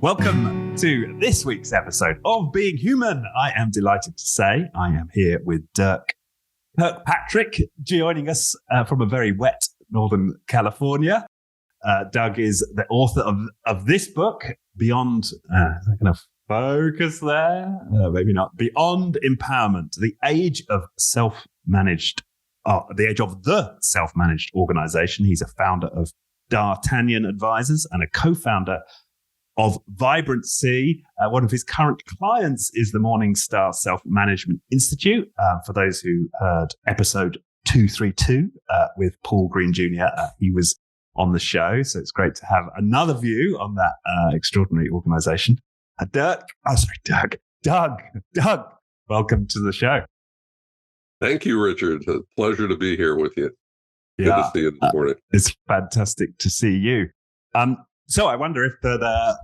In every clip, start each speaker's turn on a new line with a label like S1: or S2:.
S1: Welcome to this week's episode of Being Human. I am delighted to say I am here with Doug Kirkpatrick, joining us from a very wet Northern California. Doug is the author of this book, Beyond, I'm going to focus there, maybe not, Beyond Empowerment, the age of the self-managed organization. He's a founder of D'Artagnan Advisors and a co-founder of Vibrancy. One of his current clients is the Morningstar Self-Management Institute. For those who heard episode 232 with Paul Green Jr., he was on the show. So it's great to have another view on that extraordinary organization. Doug, welcome to the show.
S2: Thank you, Richard. It's a pleasure to be here with you. Good to see you this morning.
S1: It's fantastic to see you. So I wonder if for the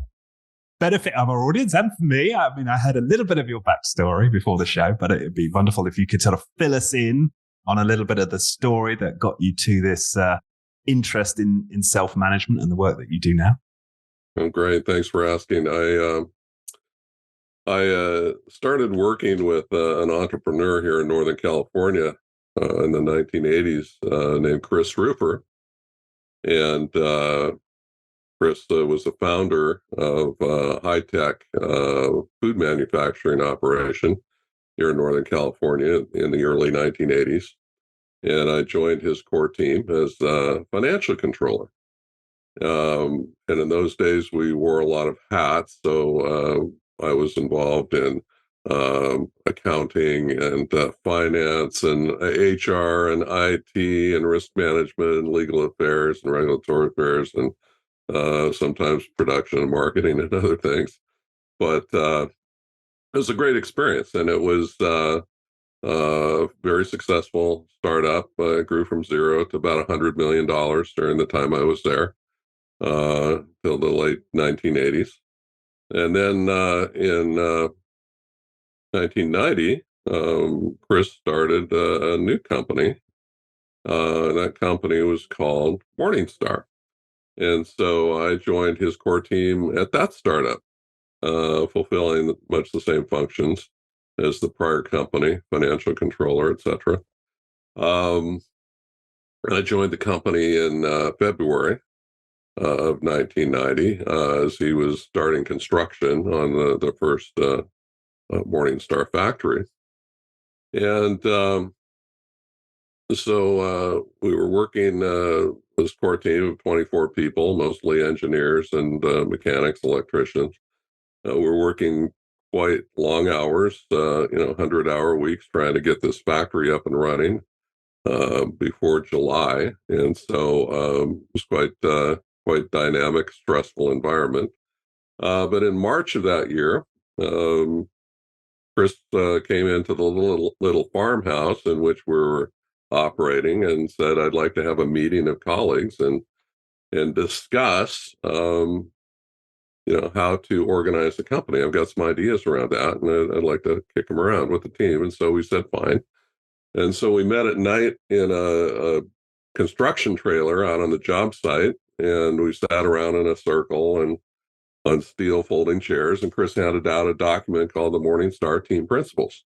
S1: benefit of our audience and for me, I mean, I heard a little bit of your backstory before the show, but it'd be wonderful if you could sort of fill us in on a little bit of the story that got you to this interest in self-management and the work that you do now.
S2: Oh, great. Thanks for asking. I started working with an entrepreneur here in Northern California in the 1980s named Chris Rupert. And Chris was the founder of a high-tech food manufacturing operation here in Northern California in the early 1980s. And I joined his core team as a financial controller. And in those days, we wore a lot of hats. So I was involved in accounting and finance and HR and IT and risk management and legal affairs and regulatory affairs and sometimes production and marketing and other things. But it was a great experience, and it was very successful startup. Grew from zero to about $100 million during the time I was there, till the late 1980s. And then in 1990, Chris started a new company. That company was called Morningstar. And so I joined his core team at that startup, fulfilling much the same functions as the prior company, financial controller, etc. I joined the company in February of 1990 as he was starting construction on the first Morningstar factory. And so we were working this core team of 24 people, mostly engineers and mechanics, electricians. We're working quite long hours, 100-hour weeks, trying to get this factory up and running before July. And so it was quite dynamic, stressful environment. But in March of that year, Chris came into the little farmhouse in which we were operating and said, I'd like to have a meeting of colleagues and discuss, how to organize the company. I've got some ideas around that, and I'd like to kick them around with the team. And so we said, fine. And so we met at night in a construction trailer out on the job site, and we sat around in a circle and on steel folding chairs, and Chris handed out a document called the Morningstar Team Principles.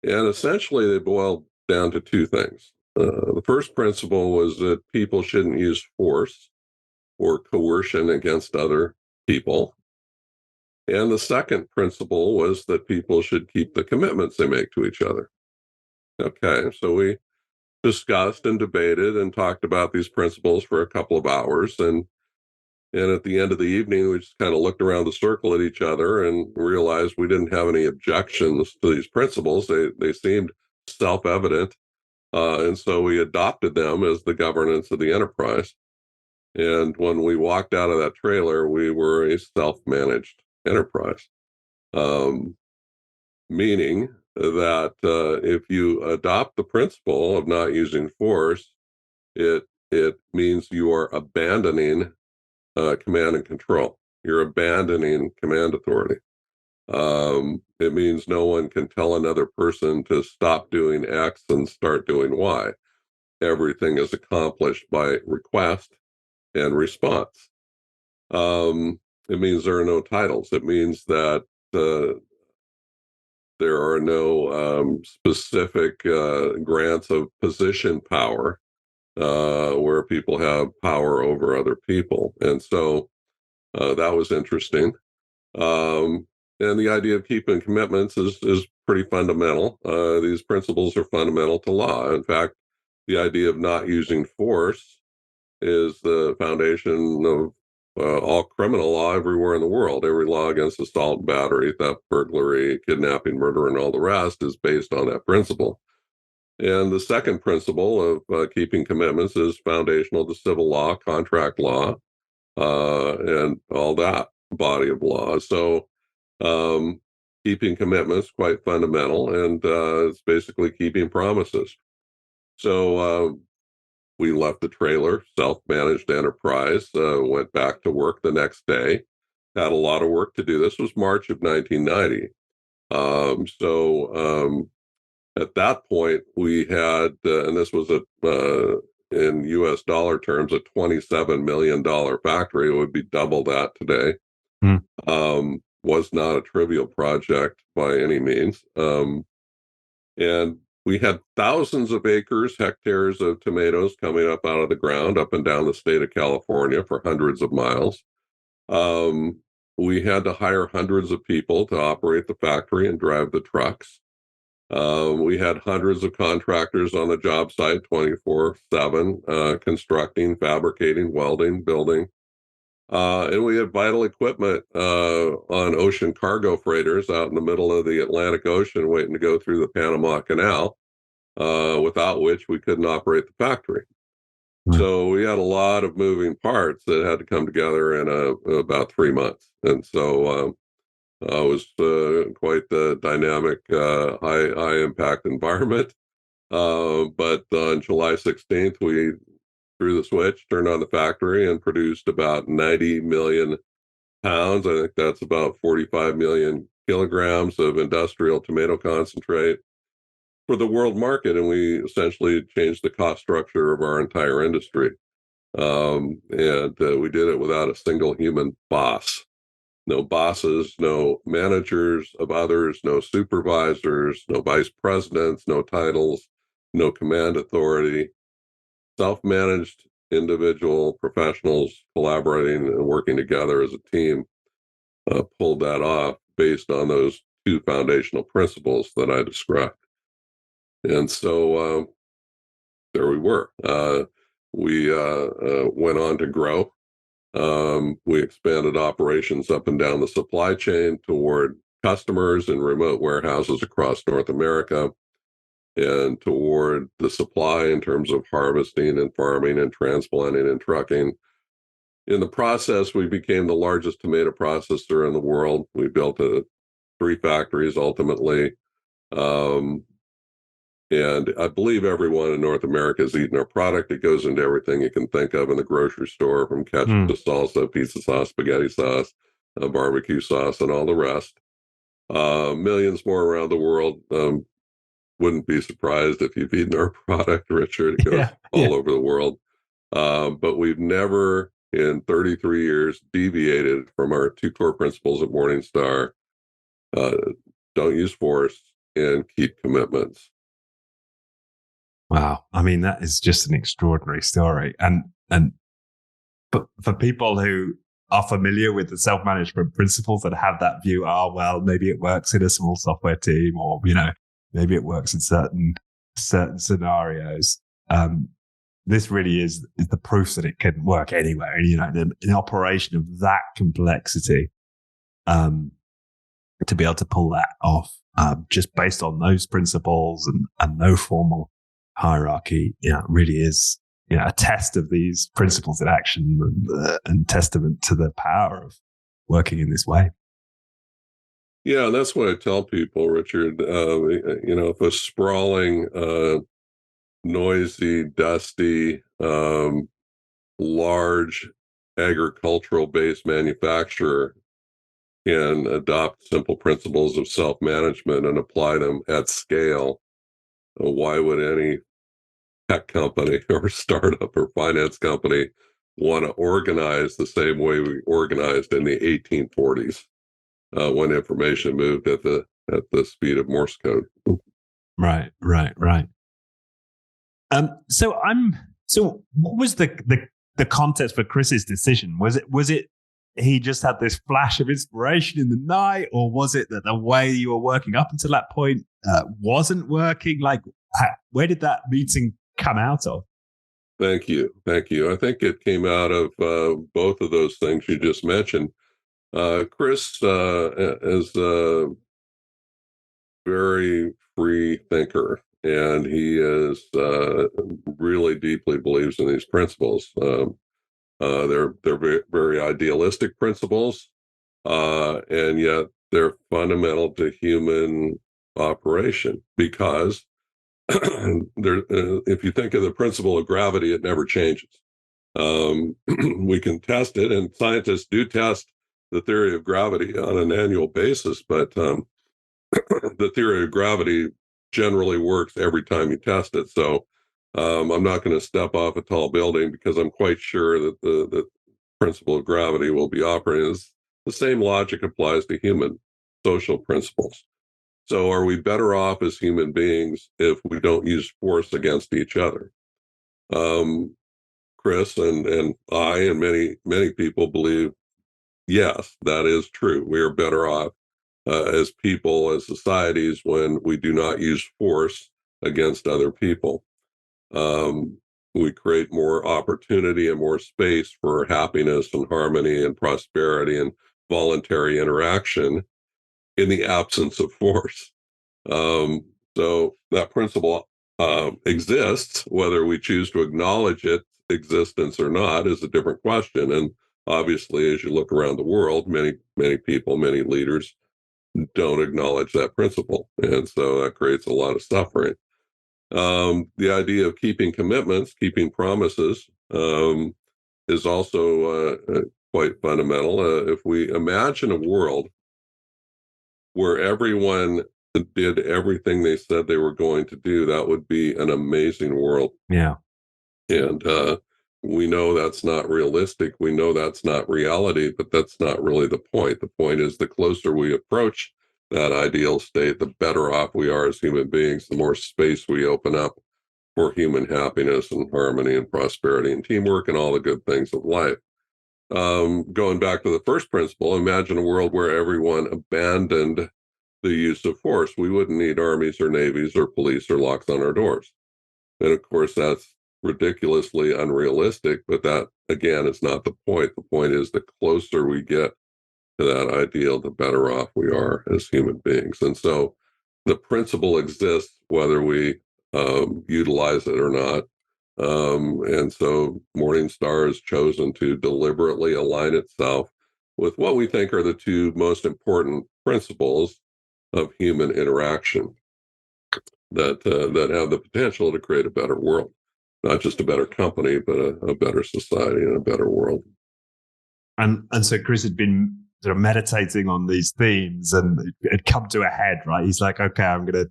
S2: And essentially they boiled down to two things. The first principle was that people shouldn't use force or coercion against other people. And the second principle was that people should keep the commitments they make to each other. Okay, so we discussed and debated and talked about these principles for a couple of hours. And at the end of the evening, we just kind of looked around the circle at each other and realized we didn't have any objections to these principles. They seemed self-evident. And so we adopted them as the governance of the enterprise. And when we walked out of that trailer, we were a self-managed enterprise, meaning that if you adopt the principle of not using force, it means you are abandoning command and control. You're abandoning command authority. It means no one can tell another person to stop doing X and start doing Y. Everything is accomplished by request and response. It means there are no titles. It means that there are no specific grants of position power where people have power over other people. And so that was interesting. Um, and the idea of keeping commitments is pretty fundamental. These principles are fundamental to law. In fact, the idea of not using force is the foundation of all criminal law everywhere in the world. Every law against assault, battery, theft, burglary, kidnapping, murder, and all the rest is based on that principle. And the second principle of keeping commitments is foundational to civil law, contract law, and all that body of law. So um, keeping commitments quite fundamental, and it's basically keeping promises. So we left the trailer, self-managed enterprise, went back to work the next day, had a lot of work to do. This was March of 1990. At that point, we had, and this was in US dollar terms, a $27 million factory. It would be double that today.
S1: Hmm.
S2: Was not a trivial project by any means. And we had thousands of acres, hectares of tomatoes coming up out of the ground up and down the state of California for hundreds of miles. Um, we had to hire hundreds of people to operate the factory and drive the trucks. We had hundreds of contractors on the job site 24/7, constructing, fabricating, welding, building. And we had vital equipment on ocean cargo freighters out in the middle of the Atlantic Ocean waiting to go through the Panama Canal, without which we couldn't operate the factory.
S1: Hmm.
S2: So we had a lot of moving parts that had to come together in about 3 months. And so it was quite the dynamic, high impact environment. But on July 16th, we threw the switch, turned on the factory, and produced about 90 million pounds. I think that's about 45 million kilograms of industrial tomato concentrate for the world market. And we essentially changed the cost structure of our entire industry. And we did it without a single human boss. No bosses, no managers of others, no supervisors, no vice presidents, no titles, no command authority. Self-managed individual professionals collaborating and working together as a team pulled that off based on those two foundational principles that I described. And so there we were. We went on to grow. We expanded operations up and down the supply chain toward customers in remote warehouses across North America and toward the supply in terms of harvesting and farming and transplanting and trucking. In the process, we became the largest tomato processor in the world. We built 3 factories ultimately. Um, and I believe everyone in North America has eaten our product. It goes into everything you can think of in the grocery store, from ketchup to salsa, pizza sauce, spaghetti sauce, barbecue sauce, and all the rest. Millions more around the world. Wouldn't be surprised if you've eaten our product, Richard. It goes all over the world. But we've never, in 33 years, deviated from our 2 core principles at Morningstar. Don't use force and keep commitments.
S1: Wow. I mean, that is just an extraordinary story. And but for people who are familiar with the self-management principles and have that view, well, maybe it works in a small software team, or, maybe it works in certain scenarios. This really is the proof that it can work anywhere. And, an operation of that complexity, to be able to pull that off, just based on those principles and no formal hierarchy, really is, a test of these principles in action, and testament to the power of working in this way.
S2: Yeah, that's what I tell people, Richard. If a sprawling, noisy, dusty, large agricultural-based manufacturer can adopt simple principles of self-management and apply them at scale, why would any tech company or startup or finance company want to organize the same way we organized in the 1840s when information moved at the speed of Morse code.
S1: Right. So what was the context for Chris's decision? Was it he just had this flash of inspiration in the night, or was it that the way you were working up until that point wasn't working? Like, where did that meeting come out of?
S2: Thank you. I think it came out of both of those things you just mentioned. Chris is a very free thinker, and he is really deeply believes in these principles. They're very, very idealistic principles, and yet they're fundamental to human operation because if you think of the principle of gravity, it never changes. We can test it, and scientists do test the theory of gravity on an annual basis, but the theory of gravity generally works every time you test it. So I'm not going to step off a tall building because I'm quite sure that the principle of gravity will be operating. The same logic applies to human social principles. So are we better off as human beings if we don't use force against each other? Chris and I and many people believe, yes, that is true. We are better off as people, as societies, when we do not use force against other people. We create more opportunity and more space for happiness and harmony and prosperity and voluntary interaction in the absence of force. So that principle exists. Whether we choose to acknowledge its existence or not is a different question. And obviously, as you look around the world, many people, many leaders don't acknowledge that principle. And so that creates a lot of suffering. The idea of keeping commitments, keeping promises, is also quite fundamental. If we imagine a world where everyone did everything they said they were going to do, that would be an amazing world.
S1: Yeah.
S2: And we know that's not realistic. We know that's not reality, but that's not really the point. The point is the closer we approach that ideal state, the better off we are as human beings, the more space we open up for human happiness and harmony and prosperity and teamwork and all the good things of life. Going back to the first principle, imagine a world where everyone abandoned the use of force. We wouldn't need armies or navies or police or locks on our doors. And of course, that's ridiculously unrealistic, but that, again, is not the point. The point is the closer we get to that ideal, the better off we are as human beings. And so the principle exists whether we utilize it or not. And so Morningstar has chosen to deliberately align itself with what we think are the two most important principles of human interaction that have the potential to create a better world, not just a better company, but a better society and a better world.
S1: And so Chris had been sort of meditating on these themes, and it had come to a head, right? He's like, okay, I'm gonna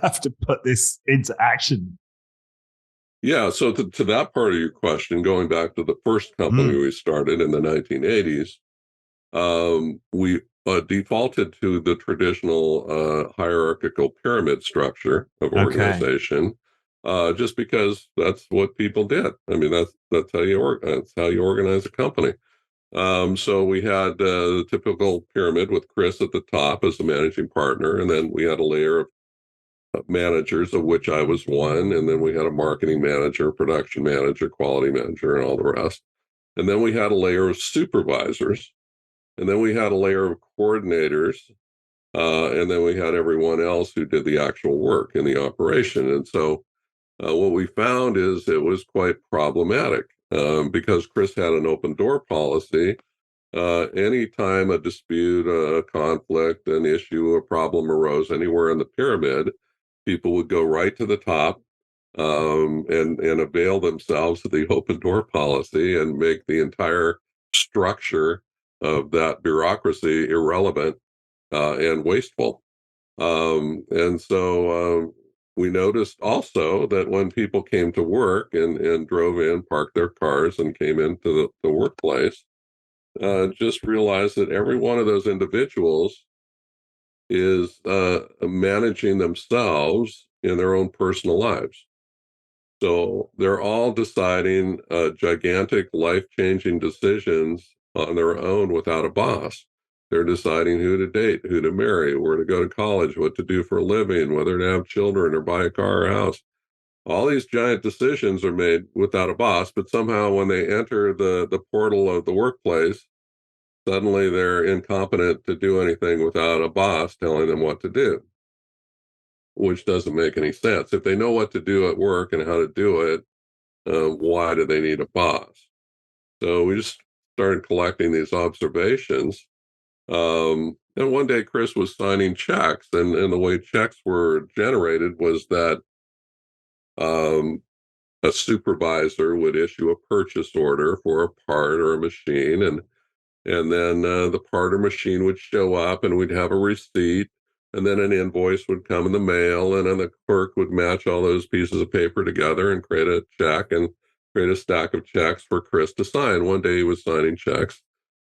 S1: have to put this into action.
S2: Yeah. So to that part of your question, going back to the first company we started in the 1980s, we defaulted to the traditional hierarchical pyramid structure of organization, just because that's what people did. I mean, that's how you organize a company. So we had the typical pyramid with Chris at the top as the managing partner, and then we had a layer of managers, of which I was one, and then we had a marketing manager, production manager, quality manager, and all the rest. And then we had a layer of supervisors, and then we had a layer of coordinators, and then we had everyone else who did the actual work in the operation. And so what we found is it was quite problematic because Chris had an open door policy. Anytime a dispute, a conflict, an issue, a problem arose anywhere in the pyramid, people would go right to the top and avail themselves of the open door policy and make the entire structure of that bureaucracy irrelevant and wasteful. And so we noticed also that when people came to work and drove in, parked their cars, and came into the workplace, just realized that every one of those individuals is managing themselves in their own personal lives. So they're all deciding gigantic life-changing decisions on their own without a boss. They're deciding who to date, who to marry, where to go to college, what to do for a living, whether to have children or buy a car or house. All these giant decisions are made without a boss, but somehow when they enter the portal of the workplace, suddenly they're incompetent to do anything without a boss telling them what to do, which doesn't make any sense. If they know what to do at work and how to do it, why do they need a boss? So we just started collecting these observations. And one day Chris was signing checks, and the way checks were generated was that um, a supervisor would issue a purchase order for a part or a machine, and then the part or machine would show up, and we'd have a receipt, and then an invoice would come in the mail, and then the clerk would match all those pieces of paper together and create a check and create a stack of checks for Chris to sign. One day he was signing checks,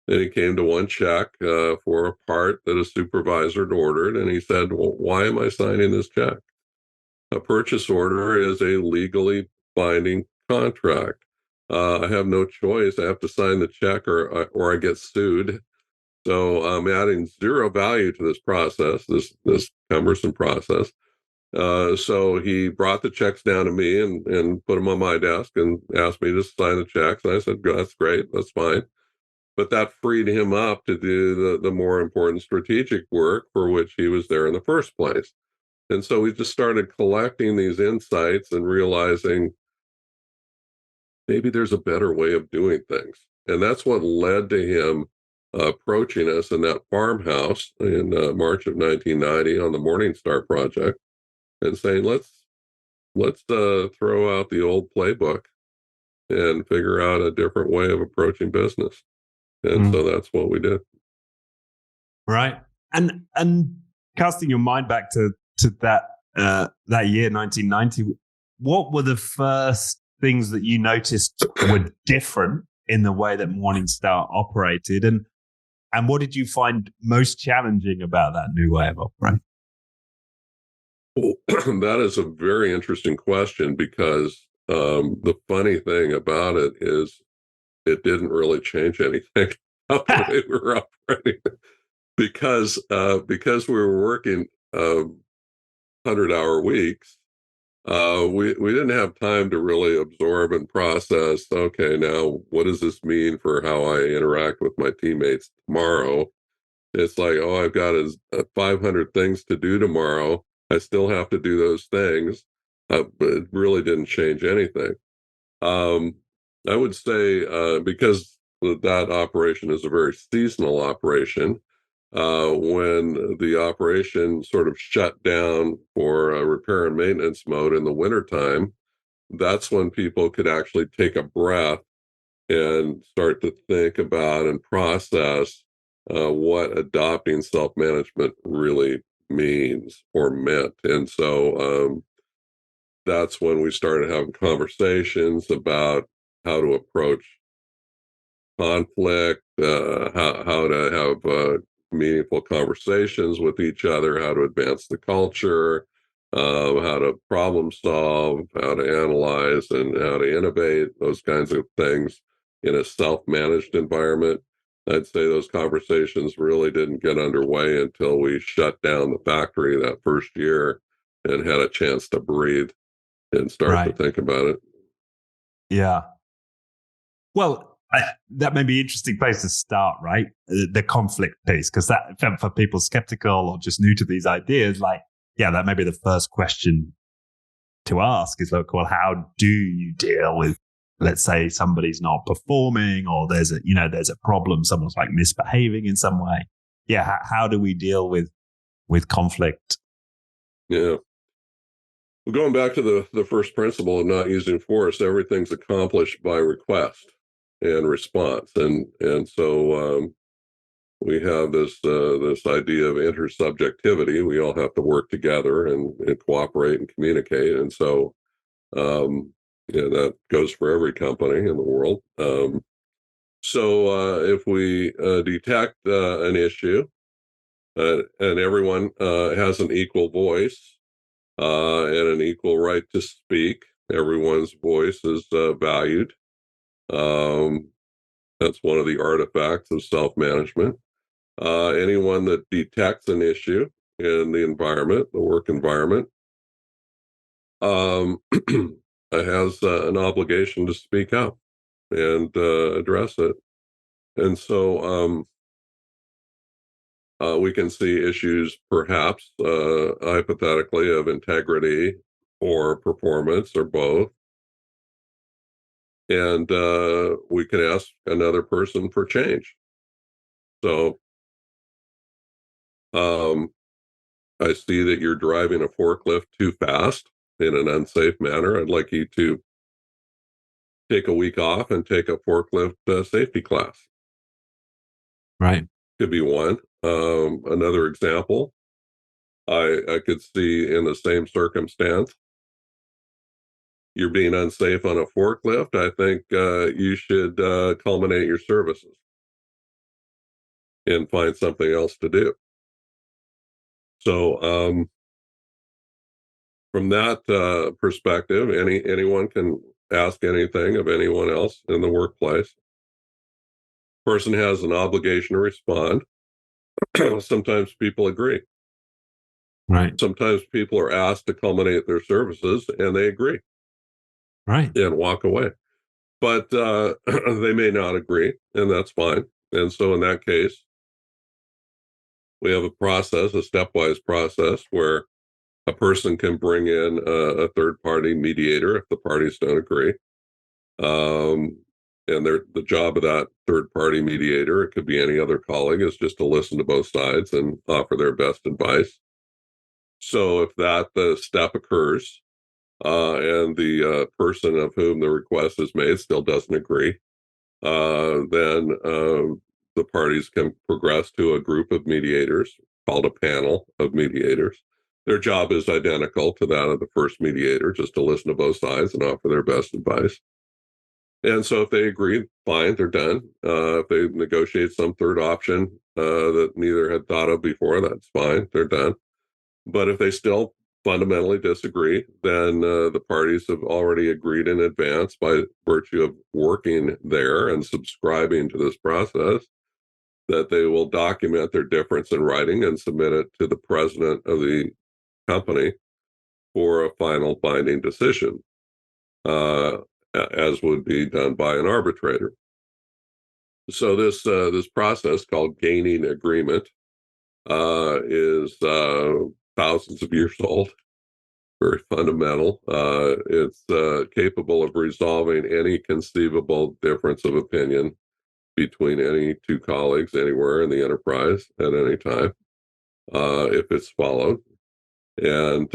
S2: and he came to one check for a part that a supervisor had ordered, and he said, "Well, why am I signing this check? A purchase order is a legally binding contract. I have no choice. I have to sign the check, or I get sued. So I'm adding zero value to this process, this cumbersome process." So he brought the checks down to me and put them on my desk and asked me to sign the checks. And I said, "That's great. That's fine." But that freed him up to do the more important strategic work for which he was there in the first place. And so we just started collecting these insights and realizing maybe there's a better way of doing things. And that's what led to him approaching us in that farmhouse in March of 1990 on the Morning Star project and saying, let's throw out the old playbook and figure out a different way of approaching business. And so that's what we did.
S1: Right. And casting your mind back to that year, 1990, what were the first things that you noticed were different in the way that Morningstar operated, and what did you find most challenging about that new way of operating?
S2: Well, that is a very interesting question because the funny thing about it is it didn't really change anything about the way we were operating because we were working 100-hour weeks. We didn't have time to really absorb and process, okay, now what does this mean for how I interact with my teammates tomorrow? It's like, oh, I've got 500 things to do tomorrow. I still have to do those things, but it really didn't change anything. Um, I would say because that operation is a very seasonal operation, when the operation sort of shut down for repair and maintenance mode in the wintertime, that's when people could actually take a breath and start to think about and process what adopting self-management really means or meant. And so that's when we started having conversations about how to approach conflict, how to have meaningful conversations with each other, how to advance the culture, how to problem solve, how to analyze, and how to innovate, those kinds of things in a self-managed environment. I'd say those conversations really didn't get underway until we shut down the factory that first year and had a chance to breathe and start to think about it.
S1: Yeah. Well, that may be an interesting place to start, right? The conflict piece, because that for people skeptical or just new to these ideas, like, yeah, that may be the first question to ask is like, well, how do you deal with, let's say somebody's not performing or there's a problem, someone's like misbehaving in some way. Yeah. How do we deal with conflict?
S2: Yeah. Well, going back to the first principle of not using force, everything's accomplished by request and response. And so we have this idea of intersubjectivity. We all have to work together and cooperate and communicate. And so, that goes for every company in the world. So if we detect an issue, and everyone has an equal voice and an equal right to speak, everyone's voice is valued. Um, that's one of the artifacts of self-management. Anyone that detects an issue in the environment, the work environment, um, has an obligation to speak up and address it. And so we can see issues, perhaps hypothetically, of integrity or performance or both. And we can ask another person for change. So um, I see that you're driving a forklift too fast in an unsafe manner. I'd like you to take a week off and take a forklift safety class.
S1: Right.
S2: Could be one. Another example, I could see in the same circumstance, you're being unsafe on a forklift. I think you should culminate your services and find something else to do. So from that perspective, anyone can ask anything of anyone else in the workplace. Person has an obligation to respond. Sometimes people agree.
S1: Right.
S2: Sometimes people are asked to culminate their services and they agree.
S1: Right.
S2: And walk away. But they may not agree, and that's fine. And so in that case, we have a process, a stepwise process, where a person can bring in a third-party mediator if the parties don't agree. And the job of that third-party mediator, it could be any other colleague, is just to listen to both sides and offer their best advice. So if that step occurs, and the person of whom the request is made still doesn't agree, then the parties can progress to a group of mediators called a panel of mediators. Their job is identical to that of the first mediator, just to listen to both sides and offer their best advice. And so if they agree, fine, they're done. If they negotiate some third option that neither had thought of before, that's fine, they're done. But if they still fundamentally disagree, then the parties have already agreed in advance by virtue of working there and subscribing to this process that they will document their difference in writing and submit it to the president of the company for a final binding decision, uh, as would be done by an arbitrator. So this process called gaining agreement is thousands of years old. Very fundamental. It's capable of resolving any conceivable difference of opinion between any two colleagues anywhere in the enterprise at any time, if it's followed. And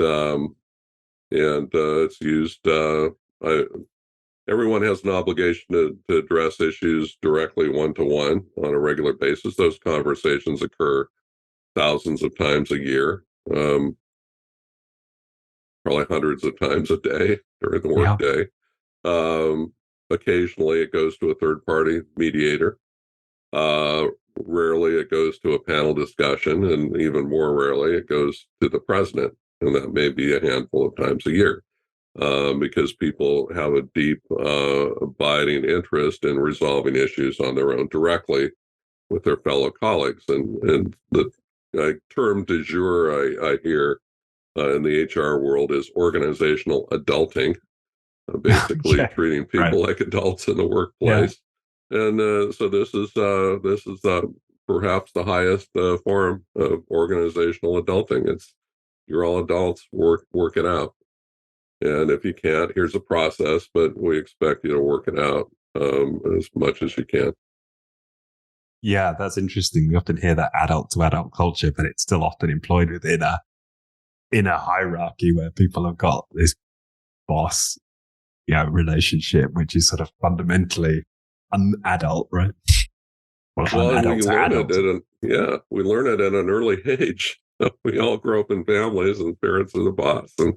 S2: it's used. Everyone has an obligation to address issues directly one-to-one on a regular basis. Those conversations occur thousands of times a year. Probably hundreds of times a day during the workday. Occasionally it goes to a third party mediator. Rarely it goes to a panel discussion, and even more rarely it goes to the president. And that may be a handful of times a year, because people have a deep, abiding interest in resolving issues on their own directly with their fellow colleagues. And the term du jour I hear in the HR world is organizational adulting, basically treating people like adults in the workplace. And so this is perhaps the highest form of organizational adulting. It's you're all adults, work it out. And if you can't, here's a process, but we expect you to work it out as much as you can.
S1: Yeah, that's interesting. We often hear that adult to adult culture, but it's still often employed within a hierarchy where people have got this boss, relationship, which is sort of fundamentally unadult, right? Well, adult
S2: we
S1: to
S2: learn it
S1: adult.
S2: we learn it at an early age. We all grow up in families, and parents are the boss, and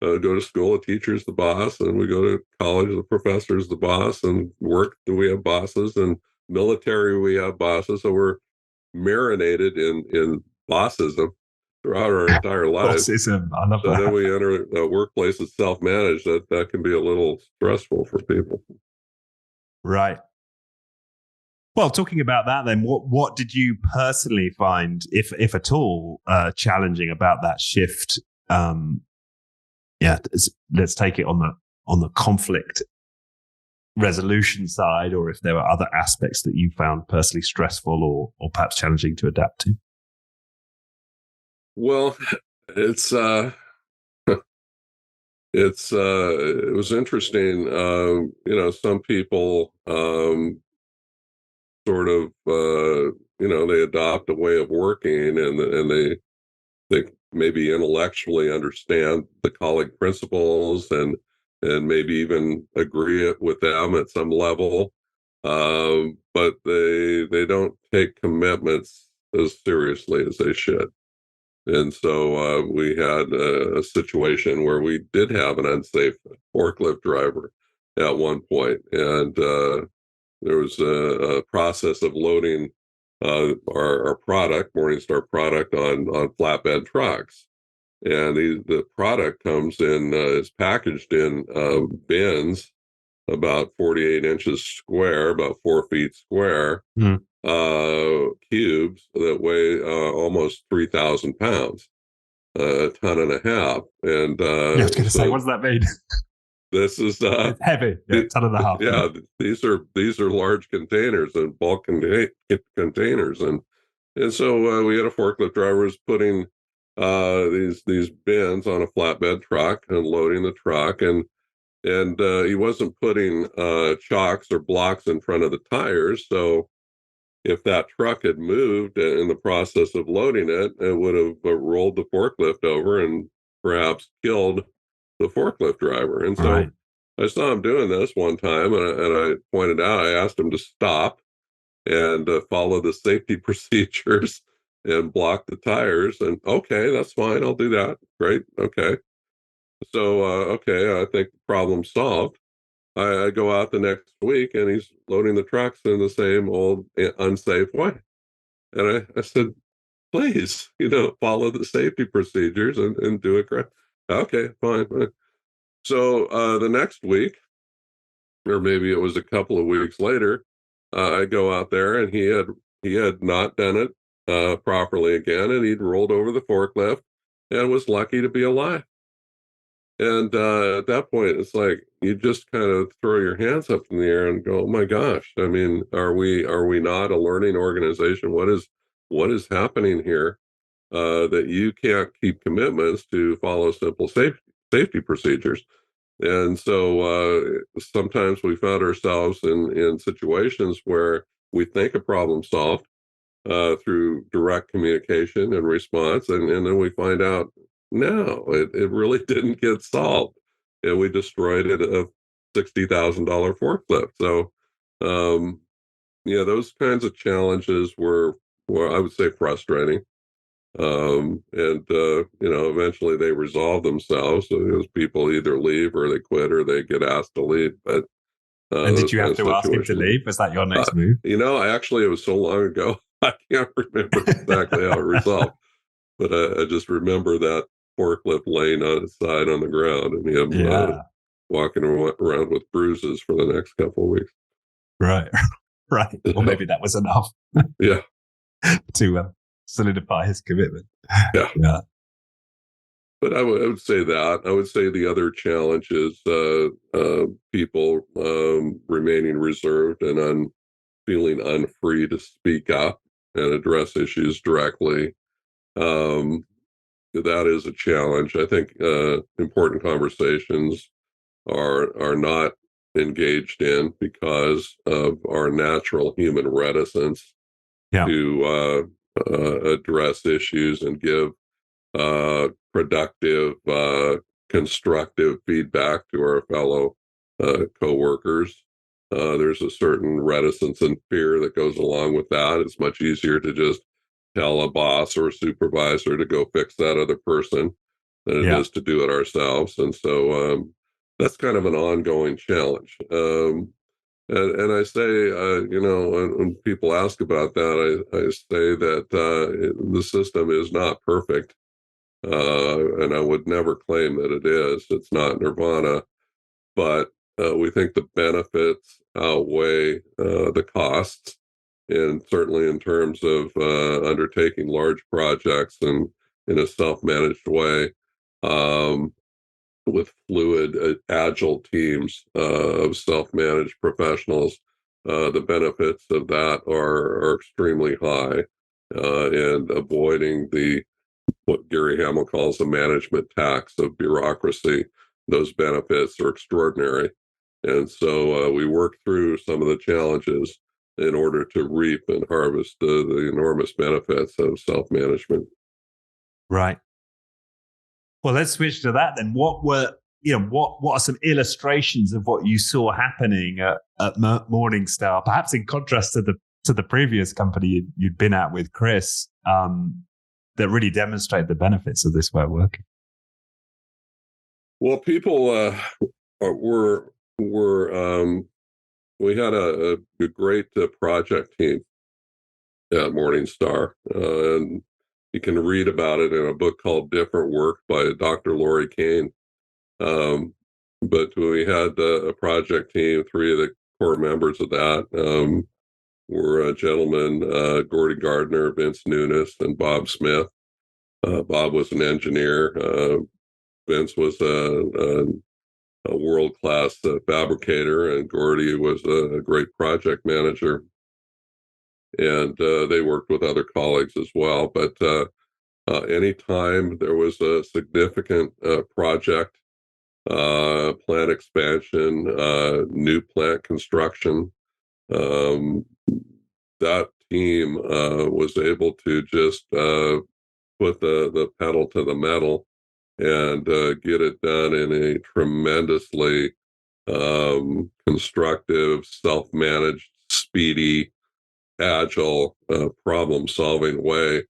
S2: go to school, a teacher's the boss, and we go to college, the professor's the boss, and work, we have bosses, and military, we have bosses. So we're marinated in bossism throughout our entire lives.
S1: Bossism. I love
S2: So then
S1: that.
S2: we enter a workplace that's self-managed. That can be a little stressful for people.
S1: Right. Well, talking about that, then, what did you personally find, if at all, challenging about that shift? Let's take it on the conflict resolution side, or if there were other aspects that you found personally stressful or perhaps challenging to adapt to.
S2: Well, it's it was interesting. Some people sort of they adopt a way of working, and they maybe intellectually understand the colleague principles, and maybe even agree with them at some level, but they don't take commitments as seriously as they should. And so we had a situation where we did have an unsafe forklift driver at one point, and there was a process of loading our product, Morningstar product, on flatbed trucks. And the product comes in, is packaged in bins about 48 inches square, about 4 feet square,
S1: Mm.
S2: cubes that weigh almost 3,000 pounds, a ton and a half. And
S1: Yeah, I was going to say, what does that mean?
S2: this is
S1: It's heavy, ton and a half.
S2: yeah, these are large containers and bulk containers, and so we had a forklift driver who was putting these bins on a flatbed truck and loading the truck, and he wasn't putting chocks or blocks in front of the tires. So if that truck had moved in the process of loading it, it would have rolled the forklift over and perhaps killed the forklift driver. And so
S1: Right.
S2: I saw him doing this one time, and I pointed out, I asked him to stop and follow the safety procedures and block the tires. And okay, that's fine. I'll do that. Great. Okay. So, okay, I think the problem's solved. I go out the next week, and he's loading the trucks in the same old unsafe way. And I said, please, follow the safety procedures and do it correct. Okay, fine. So the next week, or maybe it was a couple of weeks later, I go out there, and he had not done it properly again, and he'd rolled over the forklift and was lucky to be alive. And at that point, it's like you just kind of throw your hands up in the air and go, "Oh my gosh! I mean, are we not a learning organization? What is happening here that you can't keep commitments to follow simple safety procedures?" And so sometimes we found ourselves in situations where we think a problem solved through direct communication and response, and then we find out, no, it really didn't get solved, and we destroyed a $60,000 forklift. So, those kinds of challenges were I would say frustrating. And eventually they resolve themselves. So those people either leave or they quit or they get asked to leave. But
S1: And did
S2: those
S1: you
S2: kind
S1: have
S2: of
S1: to ask him to
S2: situations.
S1: leave? Was that your next move?
S2: Actually, it was so long ago, I can't remember exactly how it resolved. But I just remember that forklift laying on its side on the ground, and him
S1: Yeah.
S2: walking around with bruises for the next couple of weeks.
S1: Right. Right. Well, maybe that was enough
S2: Yeah.
S1: to solidify his commitment.
S2: Yeah.
S1: Yeah.
S2: But I would say that. I would say the other challenge is people remaining reserved and feeling unfree to speak up and address issues directly. That is a challenge. I think important conversations are not engaged in because of our natural human reticence
S1: Yeah.
S2: to address issues and give productive, constructive feedback to our fellow coworkers. There's a certain reticence and fear that goes along with that. It's much easier to just tell a boss or a supervisor to go fix that other person than it
S1: Yeah.
S2: is to do it ourselves. And so that's kind of an ongoing challenge. And I say, when people ask about that, I say that the system is not perfect. And I would never claim that it is. It's not nirvana, but we think the benefits outweigh the costs. And certainly in terms of undertaking large projects and in a self-managed way, um, with fluid, agile teams of self-managed professionals, the benefits of that are extremely high, and avoiding what Gary Hamel calls the management tax of bureaucracy. Those benefits are extraordinary. And so we work through some of the challenges in order to reap and harvest the enormous benefits of self-management.
S1: Right. Well, let's switch to that then. What are some illustrations of what you saw happening at Morningstar, perhaps in contrast to the previous company you'd been at with Chris, that really demonstrate the benefits of this way of working?
S2: Well, people were we had a great project team at Morningstar, and you can read about it in a book called Different Work by Dr. Lori Kane. But we had a project team. Three of the core members of that were a gentleman, Gordy Gardner, Vince Nunes, and Bob Smith. Bob was an engineer. Vince was a world-class fabricator, and Gordy was a great project manager. And they worked with other colleagues as well. But anytime there was a significant project, plant expansion, new plant construction, that team was able to just put the pedal to the metal and get it done in a tremendously constructive, self-managed, speedy, agile, problem-solving way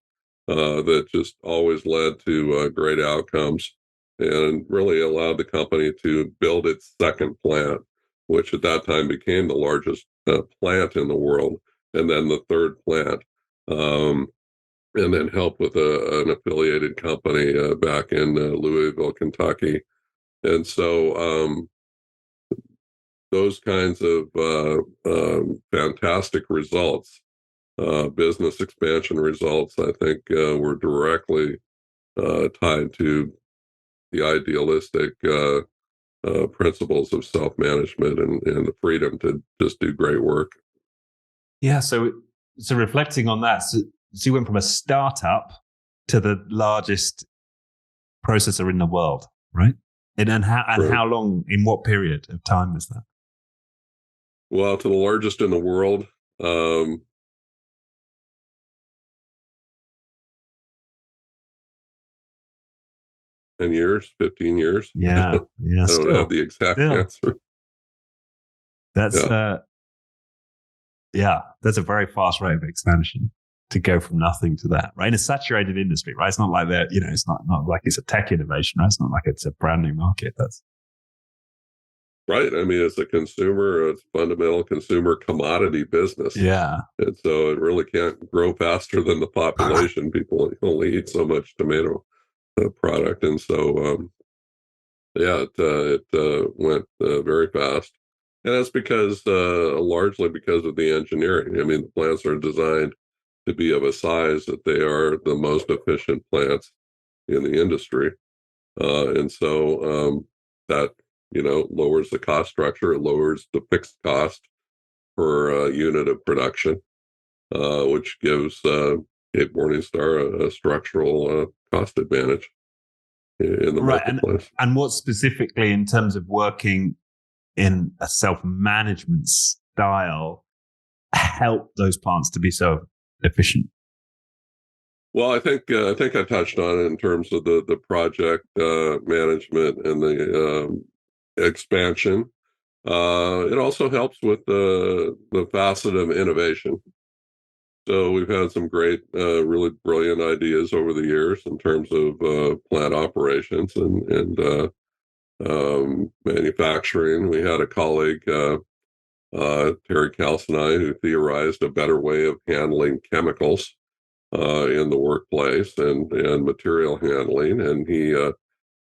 S2: that just always led to great outcomes and really allowed the company to build its second plant, which at that time became the largest plant in the world, and then the third plant, and then help with an affiliated company back in Louisville, Kentucky. And so those kinds of fantastic results, business expansion results, I think were directly tied to the idealistic principles of self-management and the freedom to just do great work.
S1: Yeah. So reflecting on that, so you went from a startup to the largest processor in the world, right? And how long, in what period of time was that?
S2: Well, to the largest in the world, 10 years, 15 years.
S1: Yeah. Yeah.
S2: I don't have the exact answer.
S1: That's that's a very fast rate of expansion to go from nothing to that, right? In a saturated industry, right? It's not like that, it's not like it's a tech innovation, right? It's not like it's a brand new market. That's
S2: right. I mean, it's a fundamental consumer commodity business.
S1: Yeah.
S2: And so it really can't grow faster than the population. People only eat so much tomato product. And so, it went very fast. And that's largely because of the engineering. I mean, the plants are designed to be of a size that they are the most efficient plants in the industry. And so that, lowers the cost structure, it lowers the fixed cost per unit of production, which gives Morningstar a structural cost advantage in the marketplace.
S1: And what specifically in terms of working in a self-management style help those plants to be so efficient?
S2: Well, I think I touched on it in terms of the project management and the expansion. It also helps with the facet of innovation. So we've had some great, really brilliant ideas over the years in terms of plant operations and manufacturing. We had a colleague, Terry Calcinai, who theorized a better way of handling chemicals in the workplace and material handling. And he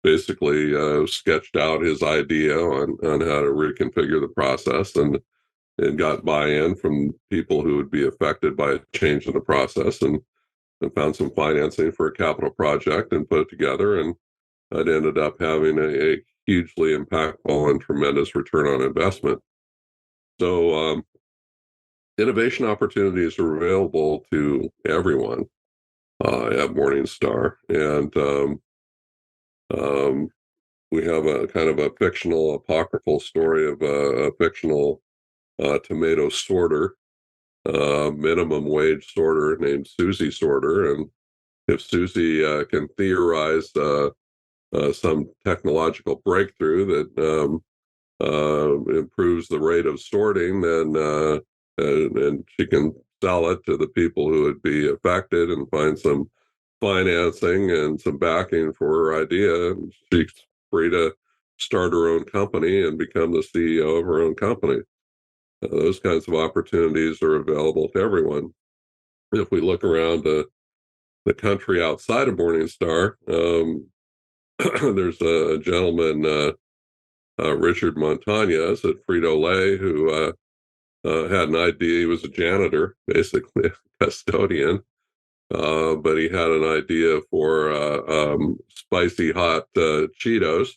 S2: basically sketched out his idea on how to reconfigure the process and got buy-in from people who would be affected by a change in the process and found some financing for a capital project and put it together. And it ended up having a hugely impactful and tremendous return on investment. So innovation opportunities are available to everyone at Morningstar. And we have a kind of a fictional, apocryphal story of a fictional tomato sorter, minimum wage sorter named Susie Sorter. And if Susie can theorize some technological breakthrough that improves the rate of sorting, then and she can sell it to the people who would be affected and find some financing and some backing for her idea. And she's free to start her own company and become the CEO of her own company. Those kinds of opportunities are available to everyone. If we look around the country outside of Morningstar, there's a gentleman, Richard Montañez at Frito-Lay, who had an idea. He was a janitor, basically a custodian, but he had an idea for spicy hot Cheetos.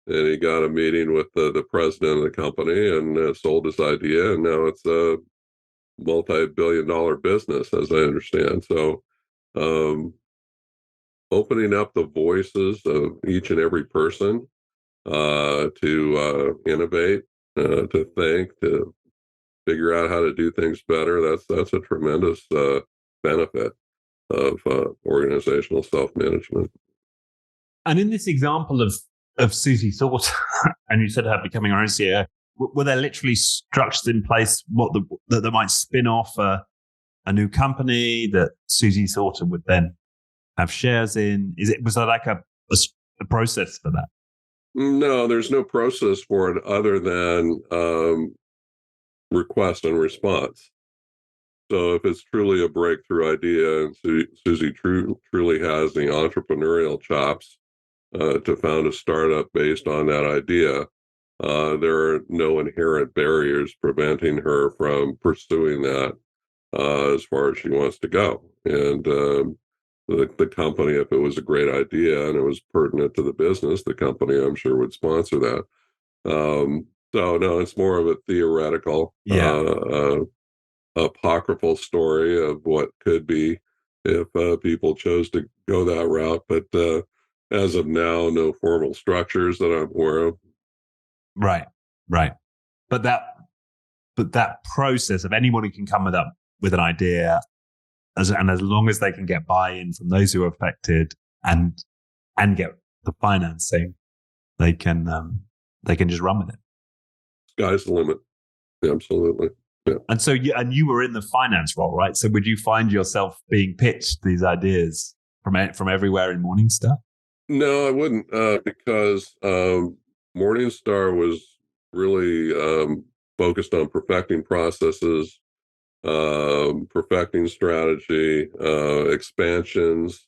S2: And he got a meeting with the president of the company and sold his idea. And now it's a multi-billion-dollar business, as I understand. So opening up the voices of each and every person to innovate, to think, to figure out how to do things better. That's a tremendous benefit of organizational self-management.
S1: And in this example of Susie Thought, and you said her becoming her own CEO, were there literally structures in place that might spin off a new company that Susie Thought would then have shares in? Was there like a process for that?
S2: No, there's no process for it other than request and response. So if it's truly a breakthrough idea and Susie truly has the entrepreneurial chops to found a startup based on that idea, there are no inherent barriers preventing her from pursuing that as far as she wants to go. And the company, if it was a great idea and it was pertinent to the business, the company, I'm sure, would sponsor that. So no, it's more of a theoretical, apocryphal story of what could be if people chose to go that route. But as of now, no formal structures that I'm aware of.
S1: Right. But that process of anyone who can come with an idea, as long as they can get buy-in from those who are affected and get the financing, they can just run with it.
S2: Sky's the limit. Absolutely. Yeah.
S1: And so you were in the finance role, right? So would you find yourself being pitched these ideas from everywhere in Morningstar?
S2: No, I wouldn't, because Morningstar was really focused on perfecting processes, perfecting strategy, expansions.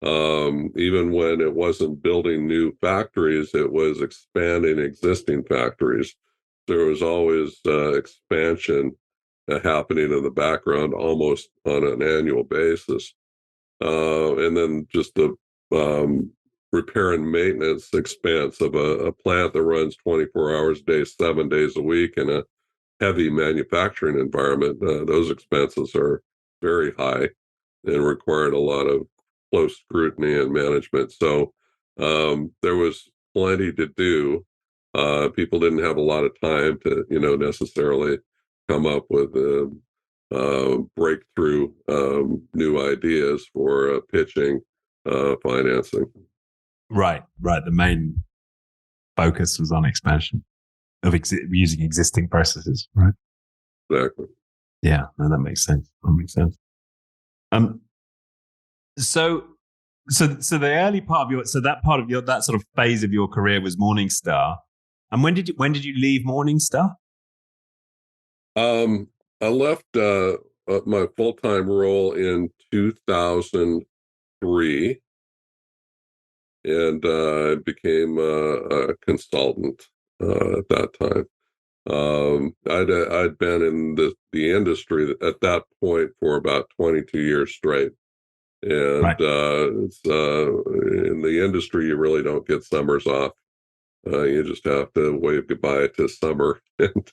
S2: Even when it wasn't building new factories, it was expanding existing factories. There was always expansion happening in the background almost on an annual basis. And then just the repair and maintenance expense of a plant that runs 24 hours a day, 7 days a week in a heavy manufacturing environment, those expenses are very high and required a lot of close scrutiny and management. So there was plenty to do. People didn't have a lot of time to, necessarily come up with breakthrough new ideas for pitching financing.
S1: Right. The main focus was on expansion. using existing processes, right?
S2: Exactly.
S1: Yeah, no, that makes sense. That makes sense. Um, so the early part of that sort of phase of your career was Morningstar. And when did you leave Morningstar?
S2: I left my full-time role in 2003, and I became a consultant at that time. I'd been in the industry at that point for about 22 years straight. And
S1: Right.
S2: it's in the industry, you really don't get summers off. You just have to wave goodbye to summer and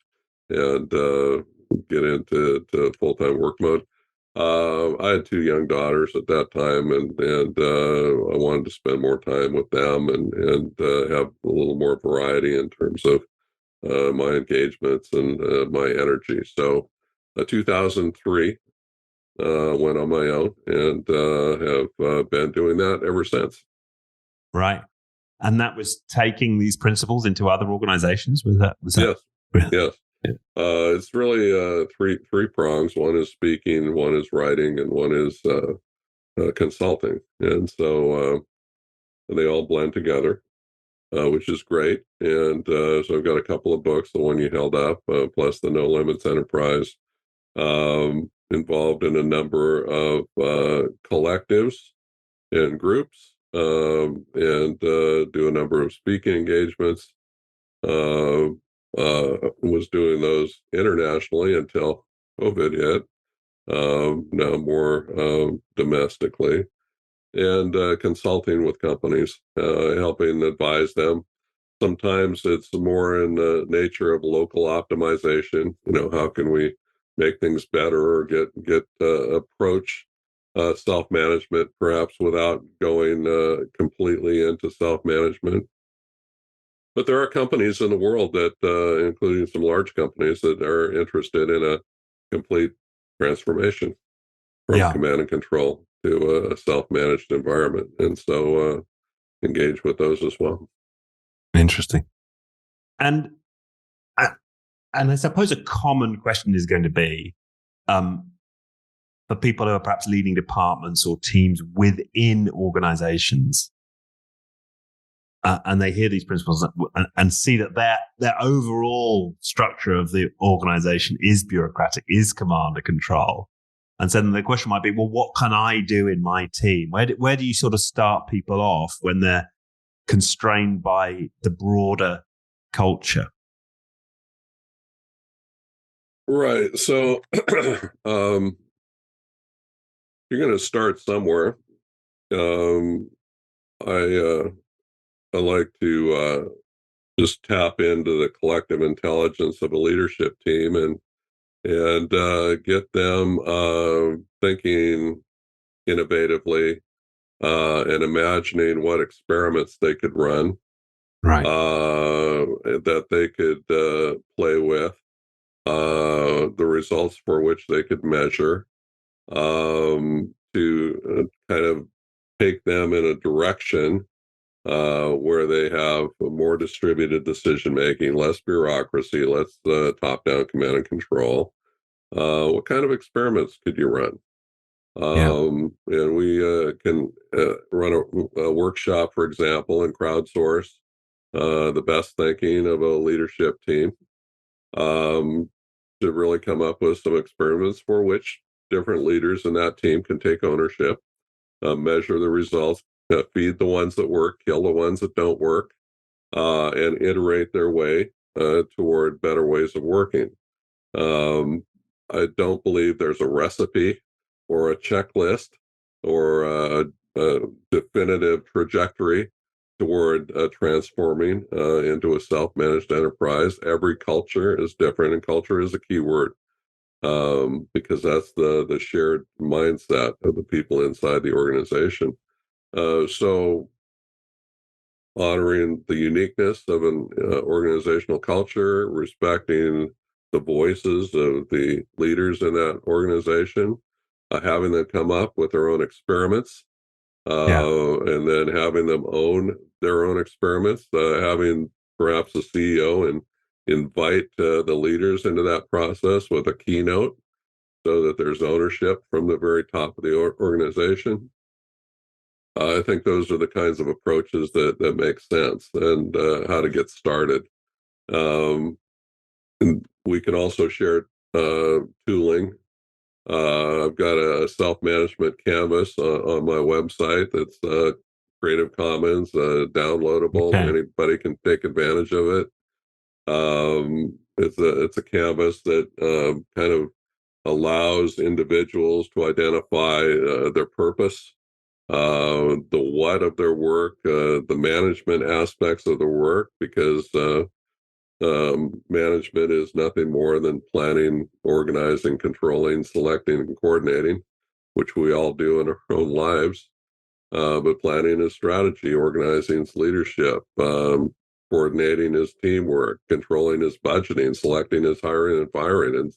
S2: get into full-time work mode. I had two young daughters at that time, and I wanted to spend more time with them and have a little more variety in terms of my engagements and my energy. So, 2003, went on my own and have been doing that ever since.
S1: Right. And that was taking these principles into other organizations. Was that?
S2: Yes, yes.
S1: Yeah.
S2: It's really three prongs. One is speaking, one is writing, and one is consulting. And so they all blend together, which is great. And so I've got a couple of books, the one you held up, plus the No Limits Enterprise, involved in a number of collectives and groups, and do a number of speaking engagements. Was doing those internationally until COVID hit. Now more domestically, and consulting with companies, helping advise them. Sometimes it's more in the nature of local optimization. How can we make things better or get approach self-management perhaps without going completely into self-management. But there are companies in the world that, including some large companies, that are interested in a complete transformation from
S1: Yeah.
S2: command and control to a self-managed environment, and so engage with those as well.
S1: Interesting. And I suppose a common question is going to be, for people who are perhaps leading departments or teams within organizations, and they hear these principles and see that their overall structure of the organization is bureaucratic, is command and control. And so then the question might be, well, what can I do in my team? Where do you sort of start people off when they're constrained by the broader culture?
S2: Right. So you're going to start somewhere. Um, I like to just tap into the collective intelligence of a leadership team and get them thinking innovatively and imagining what experiments they could run,
S1: Right.
S2: that they could play with, the results for which they could measure, to kind of take them in a direction where they have a more distributed decision making, less bureaucracy, less top-down command and control. What kind of experiments could you run?
S1: Yeah.
S2: And we can run a workshop, for example, and crowdsource the best thinking of a leadership team, um, to really come up with some experiments for which different leaders in that team can take ownership, measure the results, feed the ones that work, kill the ones that don't work, and iterate their way toward better ways of working. Um, I don't believe there's a recipe or a checklist or a definitive trajectory toward transforming into a self-managed enterprise. Every culture is different, and culture is a key word, because that's the shared mindset of the people inside the organization. So honoring the uniqueness of an organizational culture, respecting the voices of the leaders in that organization, having them come up with their own experiments,
S1: Yeah.
S2: and then having them own their own experiments, having perhaps a CEO invite the leaders into that process with a keynote so that there's ownership from the very top of the organization. I think those are the kinds of approaches that make sense, and how to get started. Um, and we can also share tooling. I've got a self-management canvas on my website that's Creative Commons, downloadable.
S1: Okay.
S2: Anybody can take advantage of it. It's a canvas that kind of allows individuals to identify their purpose, the what of their work, the management aspects of the work, because management is nothing more than planning, organizing, controlling, selecting, and coordinating, which we all do in our own lives. But planning is strategy, organizing is leadership, coordinating is teamwork, controlling is budgeting, selecting is hiring and firing. And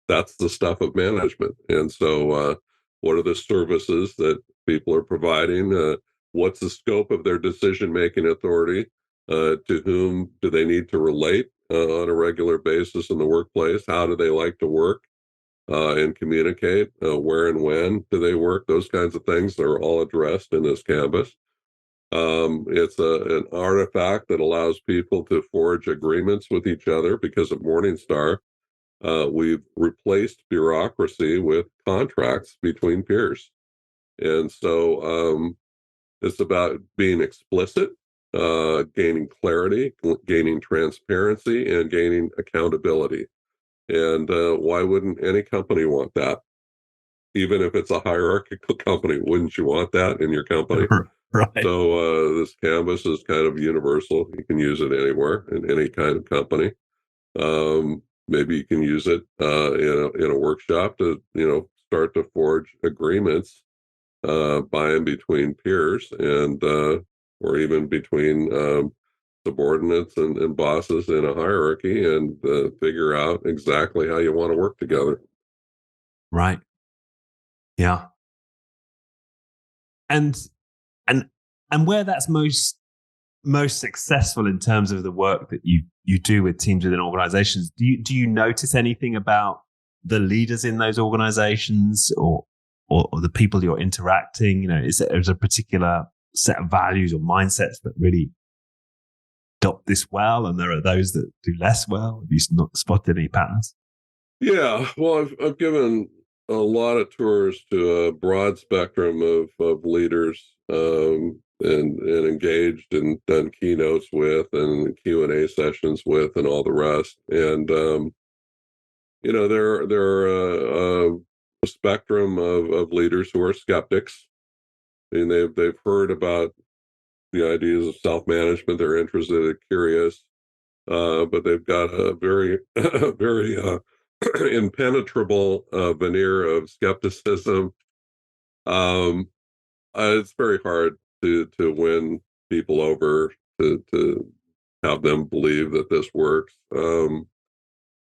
S2: that's the stuff of management. And so, what are the services that people are providing? What's the scope of their decision making authority? To whom do they need to relate on a regular basis in the workplace? How do they like to work? And communicate, where and when do they work, those kinds of things are all addressed in this canvas. It's an artifact that allows people to forge agreements with each other, because at Morningstar, we've replaced bureaucracy with contracts between peers. And so it's about being explicit, gaining clarity, gaining transparency, and gaining accountability. And why wouldn't any company want that? Even if it's a hierarchical company, wouldn't you want that in your company?
S1: Right.
S2: So this canvas is kind of universal. You can use it anywhere in any kind of company. Maybe you can use it in a workshop to start to forge agreements by and between peers, and or even between subordinates and bosses in a hierarchy, and figure out exactly how you want to work together.
S1: Right. Yeah. And and and where that's most successful in terms of the work that you do with teams within organizations, do you notice anything about the leaders in those organizations, or the people you're interacting? Is there a particular set of values or mindsets that really adopt this well, and there are those that do less well? Have you not spotted any patterns?
S2: Yeah, well, I've given a lot of tours to a broad spectrum of leaders, and engaged and done keynotes with, and Q&A sessions with, and all the rest. And there are a spectrum of leaders who are skeptics. I mean, they've heard about the ideas of self-management. They're interested and curious, but they've got a very very impenetrable veneer of skepticism. Um, it's very hard to win people over, to have them believe that this works.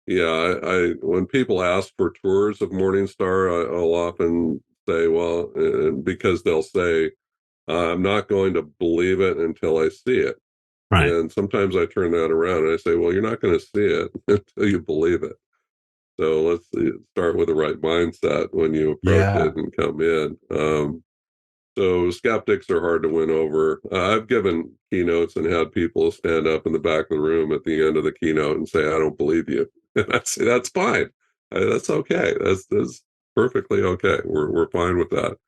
S2: Yeah, I when people ask for tours of Morningstar, I'll often say, well, because they'll say, I'm not going to believe it until I see it.
S1: Right.
S2: And sometimes I turn that around and I say, well, you're not going to see it until you believe it. So let's start with the right mindset when you approach
S1: Yeah.
S2: it and come in. So skeptics are hard to win over. I've given keynotes and had people stand up in the back of the room at the end of the keynote and say, "I don't believe you." And I say, "That's fine. That's okay. That's perfectly okay. We're fine with that.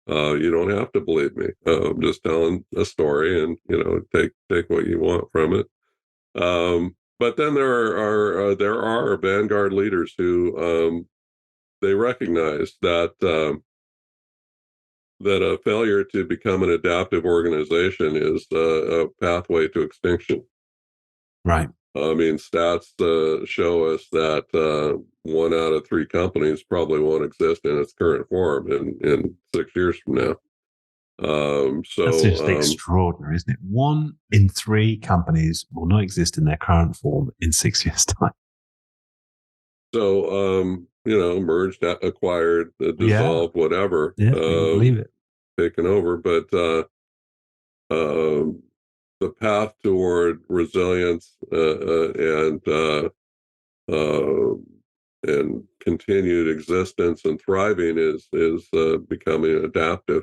S2: You don't have to believe me. I'm just telling a story, and take what you want from it." But then there are vanguard leaders who they recognize that a failure to become an adaptive organization is a pathway to extinction.
S1: Right.
S2: I mean, stats show us that 1 out of 3 companies probably won't exist in its current form in 6 years from now.
S1: That's just
S2: So
S1: extraordinary, isn't it? 1 in 3 companies will not exist in their current form in 6 years' time.
S2: merged, acquired,
S1: Yeah.
S2: dissolved, whatever,
S1: Yeah. I can believe it.
S2: taken over, but um, the path toward resilience and continued existence and thriving is becoming adaptive,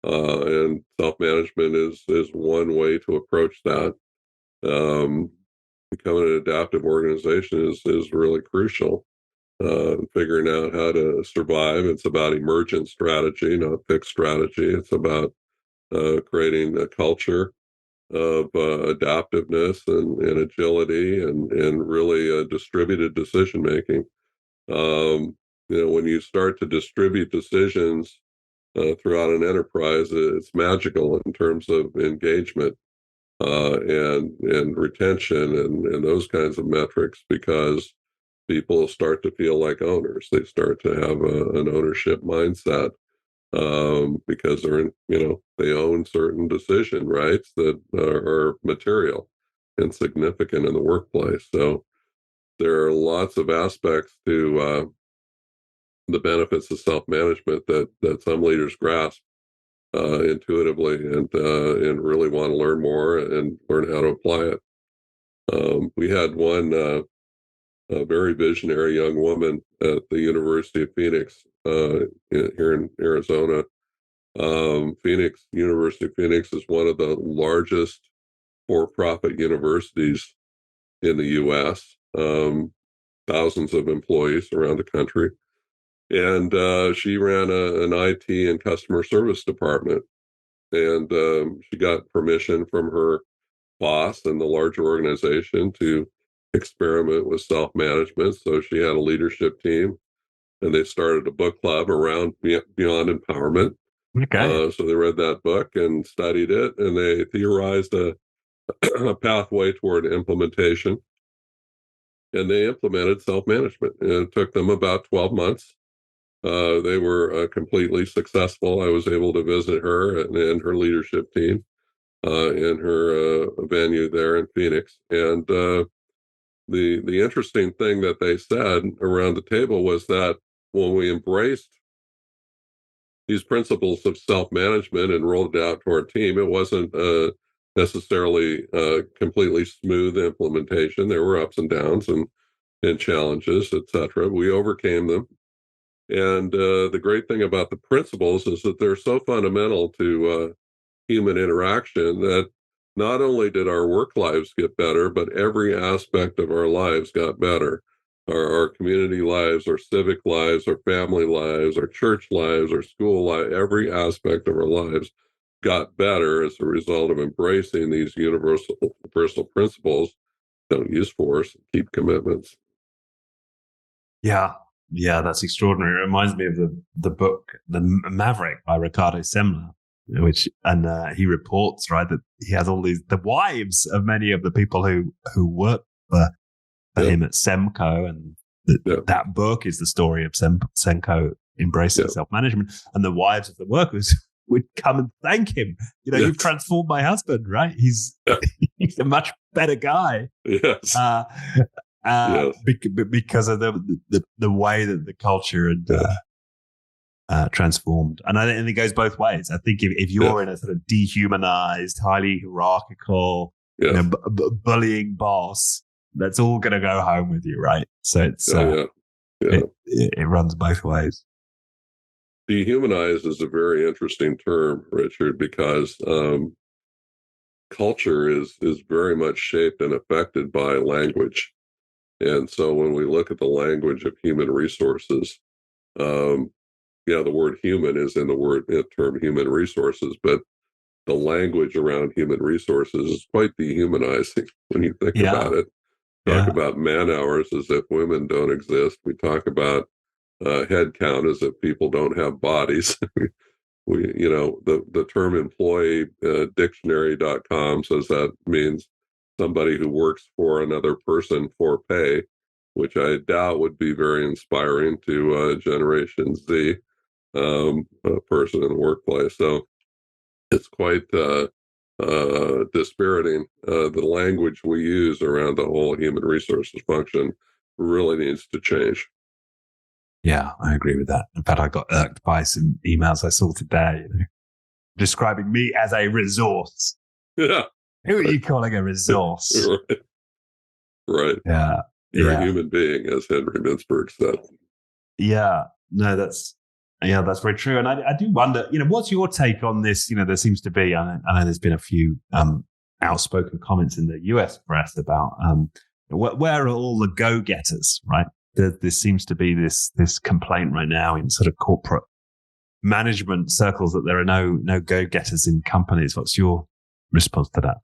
S2: and self-management is one way to approach that. Um, Becoming an adaptive organization is really crucial. Figuring out how to survive. It's about emergent strategy, not fixed strategy. It's about creating a culture of adaptiveness and agility and really distributed decision making. When you start to distribute decisions throughout an enterprise, it's magical in terms of engagement and retention and those kinds of metrics, because people start to feel like owners. They start to have an ownership mindset, because they own certain decision rights that are material and significant in the workplace. So there are lots of aspects to the benefits of self-management that some leaders grasp intuitively and really want to learn more and learn how to apply it. We had one a very visionary young woman at the University of Phoenix here in Arizona. University of Phoenix is one of the largest for-profit universities in the U.S. Thousands of employees around the country. And she ran an IT and customer service department. And she got permission from her boss and the larger organization to experiment with self-management. So she had a leadership team, and they started a book club around Beyond Empowerment.
S1: Okay.
S2: So they read that book and studied it, and they theorized a pathway toward implementation. And they implemented self-management. And it took them about 12 months. They were completely successful. I was able to visit her and her leadership team in her venue there in Phoenix. And the interesting thing that they said around the table was that when we embraced these principles of self-management and rolled it out to our team, it wasn't necessarily completely smooth implementation. There were ups and downs and challenges, etc. We overcame them. And the great thing about the principles is that they're so fundamental to human interaction that not only did our work lives get better, but every aspect of our lives got better. Our community lives, our civic lives, our family lives, our church lives, our school life, every aspect of our lives got better as a result of embracing these universal principles. Don't use force, keep commitments.
S1: Yeah. Yeah, that's extraordinary. It reminds me of the book, The Maverick by Ricardo Semler, he reports, right, that he has all the wives of many of the people who work for him at Semco, and that book is the story of Semco embracing self-management, and the wives of the workers would come and thank him. You've transformed my husband, right? He's a much better guy.
S2: Yes.
S1: Because of the way that the culture had transformed. And I think it goes both ways. I think if you're in a sort of dehumanized, highly hierarchical, bullying boss, that's all going to go home with you, right? So it's it runs both ways.
S2: Dehumanize is a very interesting term, Richard, because culture is very much shaped and affected by language. And so when we look at the language of human resources, the word human is in the term human resources, but the language around human resources is quite dehumanizing when you think about it. Talk about man hours as if women don't exist. We talk about head count as if people don't have bodies. The term employee, dictionary.com says that means somebody who works for another person for pay, which I doubt would be very inspiring to Generation Z person in the workplace. So it's quite dispiriting. The language we use around the whole human resources function really needs to change.
S1: Yeah, I agree with that. In fact, I got irked by some emails I saw today describing me as a resource.
S2: Yeah.
S1: Who are you calling a resource?
S2: Right. Right.
S1: Yeah.
S2: You're a
S1: Yeah.
S2: human being, as Henry Mintzberg said.
S1: Yeah. No, that's very true. And I do wonder, what's your take on this? There seems to be, I know there's been a few outspoken comments in the US press about where are all the go-getters, right? There seems to be this complaint right now in sort of corporate management circles that there are no go-getters in companies. What's your response to that?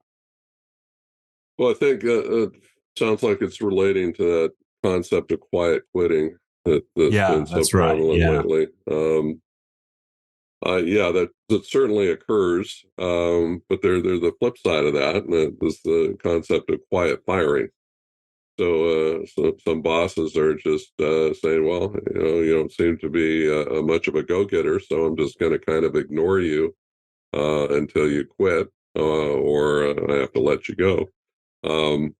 S2: Well, I think it sounds like it's relating to that concept of quiet quitting that's
S1: Yeah,
S2: been so
S1: that's right.
S2: prevalent
S1: Yeah.
S2: lately. Yeah, that certainly occurs. But there's a flip side of that, and that's the concept of quiet firing. So some bosses are just saying, well, you don't seem to be much of a go-getter, so I'm just going to kind of ignore you until you quit, or I have to let you go. Um,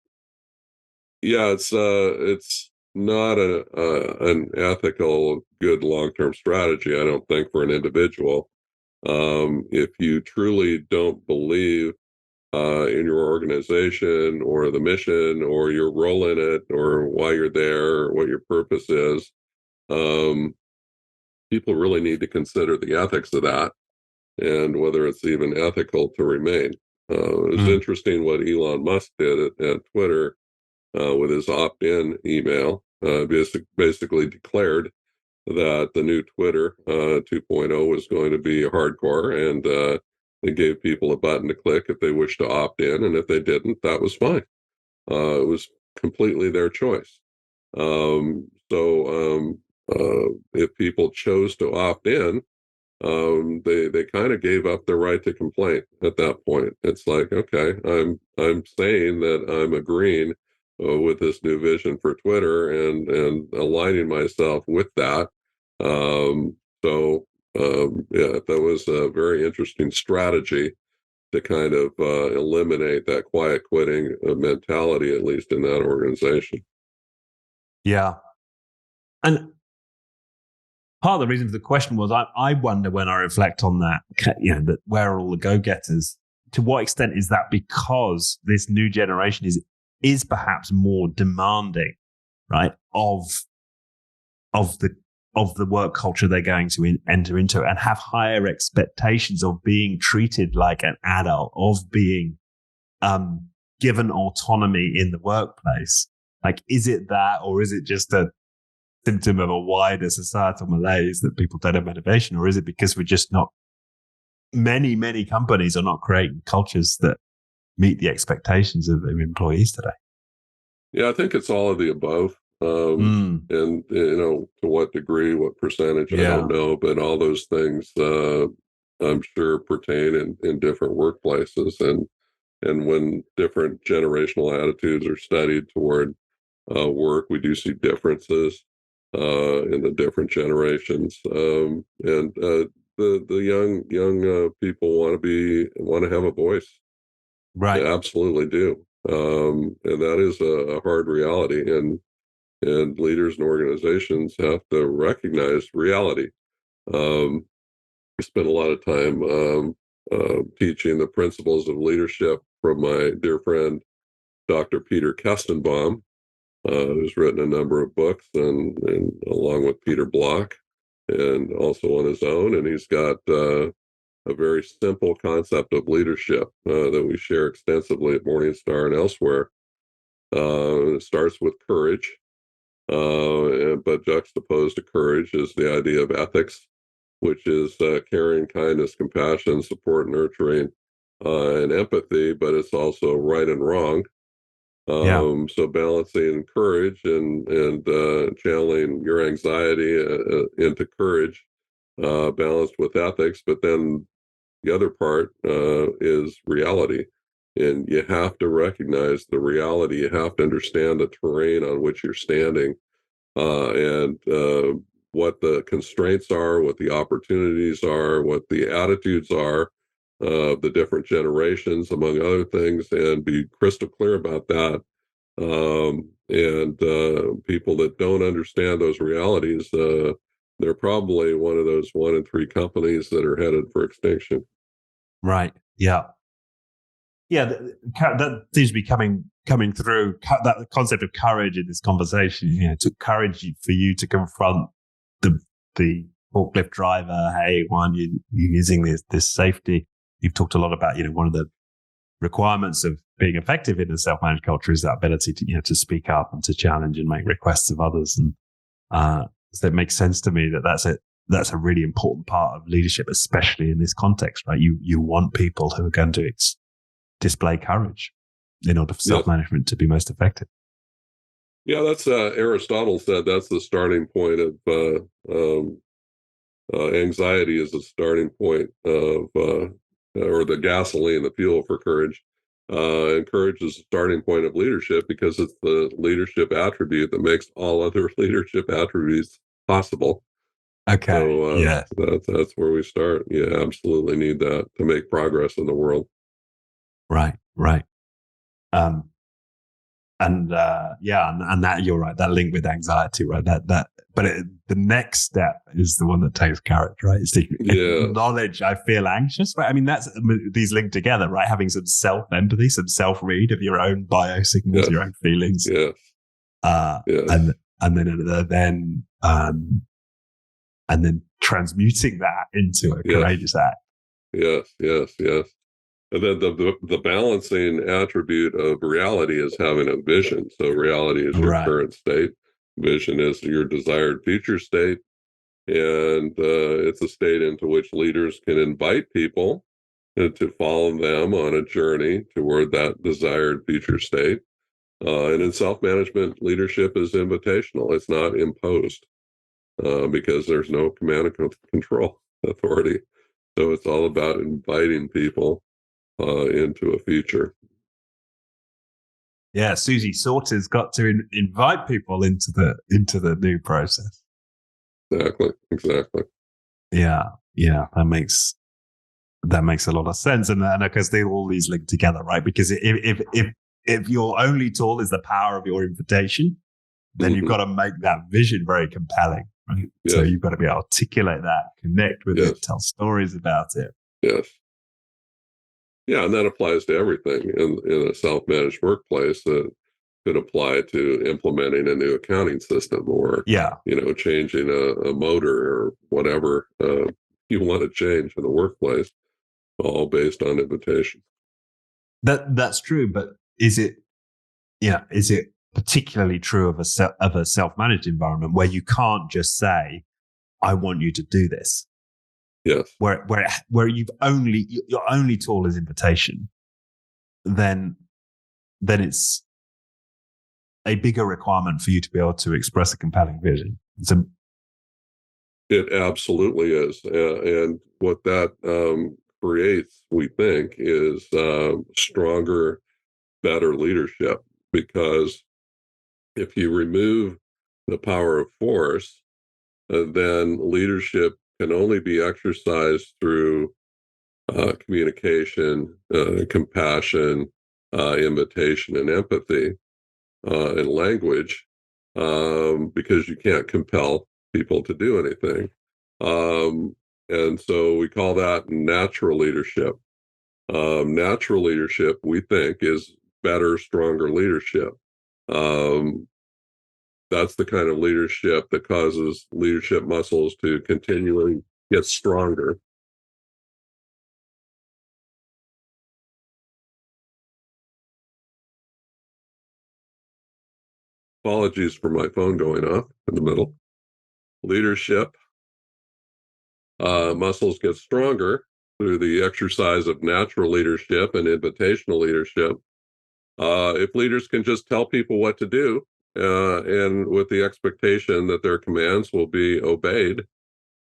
S2: yeah, it's not an ethical, good long-term strategy, I don't think, for an individual. If you truly don't believe in your organization or the mission or your role in it or why you're there or what your purpose is, um, people really need to consider the ethics of that and whether it's even ethical to remain. It's
S1: Mm.
S2: interesting what Elon Musk did at Twitter with his opt-in email. Basically declared that the new Twitter 2.0 was going to be hardcore, and they gave people a button to click if they wished to opt in, and if they didn't, that was fine. It was completely their choice. If people chose to opt in, they kind of gave up their right to complain at that point. It's like, okay, I'm saying that I'm agreeing with this new vision for Twitter and aligning myself with that. Um, yeah, that was a very interesting strategy to kind of eliminate that quiet quitting mentality, at least in that organization.
S1: Yeah. And part of the reason for the question was I wonder when I reflect on that, that where are all the go-getters? To what extent is that because this new generation is perhaps more demanding, right, of the work culture they're going to enter into, and have higher expectations of being treated like an adult, of being given autonomy in the workplace? Like, is it that, or is it just a symptom of a wider societal malaise that people don't have motivation, or is it because we're just not, many companies are not creating cultures that meet the expectations of their employees today?
S2: Yeah, I think it's all of the above. And to what degree, what percentage, I
S1: Yeah.
S2: don't know, but all those things I'm sure pertain in different workplaces, and when different generational attitudes are studied toward work, we do see differences in the different generations. And the young people want to have a voice. They
S1: Right.
S2: absolutely do. And that is a hard reality, and leaders and organizations have to recognize reality. I spent a lot of time teaching the principles of leadership from my dear friend Dr. Peter Kestenbaum, who's written a number of books, and along with Peter Block, and also on his own. And he's got a very simple concept of leadership that we share extensively at Morningstar and elsewhere. It starts with courage, but juxtaposed to courage is the idea of ethics, which is caring, kindness, compassion, support, nurturing, and empathy, but it's also right and wrong.
S1: Yeah.
S2: So balancing courage and channeling your anxiety into courage, balanced with ethics, but then the other part is reality. And you have to recognize the reality. You have to understand the terrain on which you're standing, and what the constraints are, what the opportunities are, what the attitudes are of the different generations, among other things, and be crystal clear about that. And people that don't understand those realities, they're probably one of those 1 in 3 companies that are headed for extinction.
S1: Right. Yeah. Yeah, that seems to be coming through. That concept of courage in this conversation. It took courage for you to confront the forklift driver. Hey, why aren't you using this safety? You've talked a lot about one of the requirements of being effective in a self-managed culture is that ability to to speak up and to challenge and make requests of others. And so it makes sense to me that that's a really important part of leadership, especially in this context, right? You want people who are going to display courage in order for self-management to be most effective.
S2: Yeah, that's Aristotle said that's the starting point of anxiety is the starting point of or the gasoline, the fuel for courage. And courage is the starting point of leadership because it's the leadership attribute that makes all other leadership attributes possible.
S1: Okay.
S2: So that's where we start. You absolutely need that to make progress in the world.
S1: Right. And that you're right. That link with anxiety, right? The next step is the one that takes courage, right? It's to acknowledge I feel anxious, right? I mean, these link together, right? Having some self-empathy, some self-read of your own biosignals, your own feelings.
S2: Yes.
S1: And then transmuting that into a courageous act.
S2: Yes. And then the balancing attribute of reality is having a vision. So reality is your current state. Vision is your desired future state. And it's a state into which leaders can invite people to follow them on a journey toward that desired future state. And in self-management, leadership is invitational. It's not imposed because there's no command and control authority. So it's all about inviting people into a future.
S1: Yeah, Susie Sauter's got to invite people into the new process.
S2: Exactly.
S1: Yeah, that makes a lot of sense, and because they all these link together, right? Because if your only tool is the power of your invitation, then you've got to make that vision very compelling, right? Yes. So you've got to be able to articulate that, connect with it, tell stories about it.
S2: Yes. Yeah, and that applies to everything in a self-managed workplace. That could apply to implementing a new accounting system or, changing a motor or whatever you want to change in the workplace, all based on invitation.
S1: That's true, but is it particularly true of a self-managed environment where you can't just say, "I want you to do this"?
S2: Yes.
S1: Where your only tool is invitation, then it's a bigger requirement for you to be able to express a compelling vision.
S2: It absolutely is, and what that creates, we think, is stronger, better leadership. Because if you remove the power of force, then leadership can only be exercised through communication, compassion, invitation, and empathy, and language, because you can't compel people to do anything. And so we call that natural leadership. Natural leadership, we think, is better, stronger leadership. That's the kind of leadership that causes leadership muscles to continually get stronger. Apologies for my phone going off in the middle. Leadership muscles get stronger through the exercise of natural leadership and invitational leadership. If leaders can just tell people what to do, and with the expectation that their commands will be obeyed,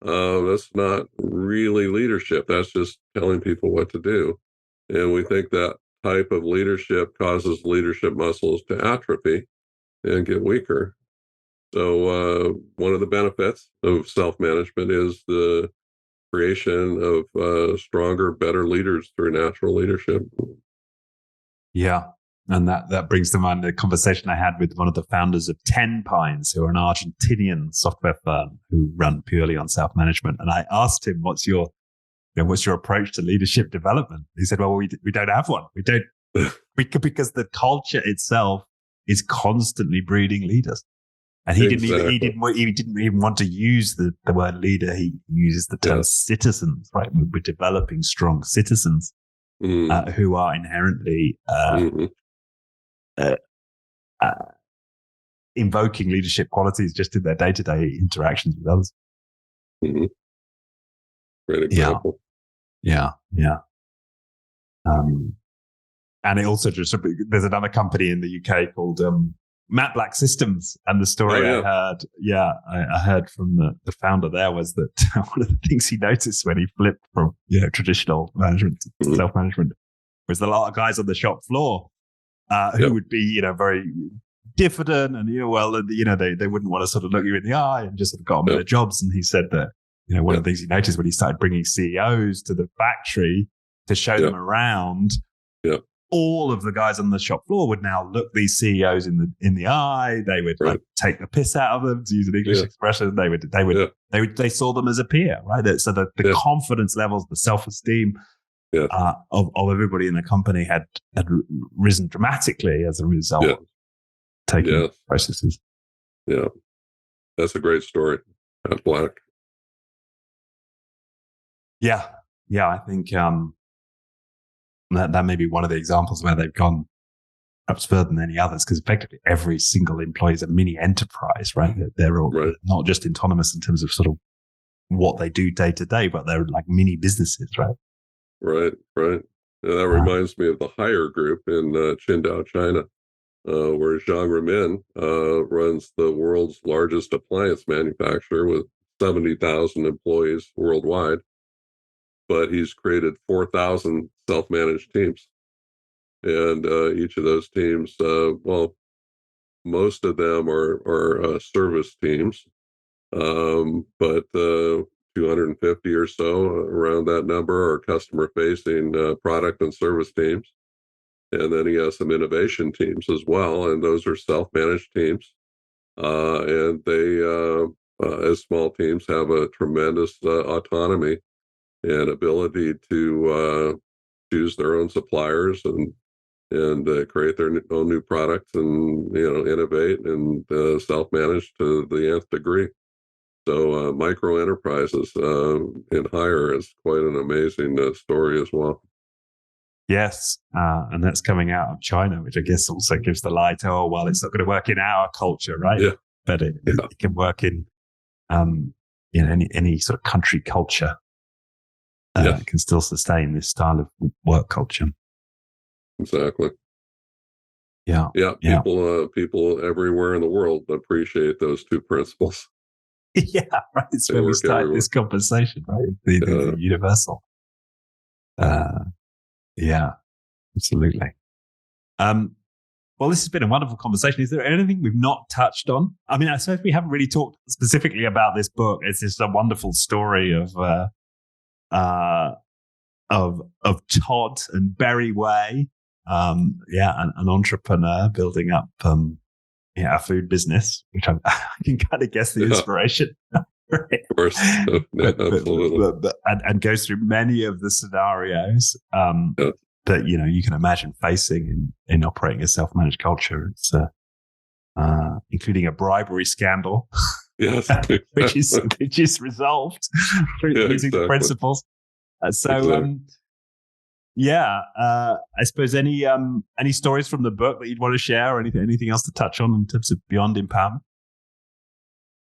S2: that's not really leadership. That's just telling people what to do. And we think that type of leadership causes leadership muscles to atrophy and get weaker. So one of the benefits of self-management is the creation of stronger, better leaders through natural leadership.
S1: Yeah. And that brings to mind a conversation I had with one of the founders of 10 Pines, who are an Argentinian software firm who run purely on self-management. And I asked him, what's your what's your approach to leadership development? He said, well, we don't have one. We don't, because the culture itself is constantly breeding leaders. And he didn't even want to use the word leader. He uses the term citizens, right? We're developing strong citizens who are inherently invoking leadership qualities just in their day-to-day interactions with others.
S2: Mm-hmm. Great example.
S1: Yeah. And it also there's another company in the UK called Matt Black Systems, and the story I heard from the founder there was that one of the things he noticed when he flipped from traditional management to self-management was a lot of guys on the shop floor who would be very diffident and they wouldn't want to sort of look you in the eye and just sort of got on with their jobs. And he said that one of the things he noticed when he started bringing CEOs to the factory to show them around. All of the guys on the shop floor would now look these CEOs in the eye. They would like take the piss out of them, to use an English expression. They saw them as a peer, right? So the confidence levels, the self-esteem of everybody in the company had risen dramatically as a result of taking processes.
S2: Yeah, that's a great story. Matt Black.
S1: Yeah, I think. That may be one of the examples where they've gone perhaps further than any others, because effectively every single employee is a mini enterprise, right? They're all not just autonomous in terms of sort of what they do day to day, but they're like mini businesses, right?
S2: Right. And that reminds me of the Haier Group in Qingdao, China, where Zhang Remin runs the world's largest appliance manufacturer with 70,000 employees worldwide. But he's created 4,000 self-managed teams. And each of those teams, most of them are service teams, but 250 or so, around that number, are customer-facing product and service teams. And then he has some innovation teams as well, and those are self-managed teams. And they, as small teams, have a tremendous autonomy and ability to choose their own suppliers and create their own new products and innovate and self-manage to the nth degree. So micro enterprises in Haier is quite an amazing story as well.
S1: Yes, and that's coming out of China, which I guess also gives the lie to, it's not going to work in our culture, right?
S2: Yeah.
S1: But it can work in any sort of country culture. It can still sustain this style of work culture.
S2: Exactly.
S1: Yeah.
S2: People everywhere in the world appreciate those two principles.
S1: Yeah, right. It's where we start this conversation, right? The universal. Yeah, absolutely. Well, this has been a wonderful conversation. Is there anything we've not touched on? I mean, I suppose we haven't really talked specifically about this book. It's just a wonderful story of Todd and Berry Way, an entrepreneur building up a food business, which I can kind of guess the inspiration. Right?
S2: Of course, absolutely.
S1: And goes through many of the scenarios that you can imagine facing in operating a self-managed culture. It's including a bribery scandal.
S2: Yes,
S1: which is resolved through using the principles. I suppose any stories from the book that you'd want to share, or anything else to touch on in terms of beyond empowerment?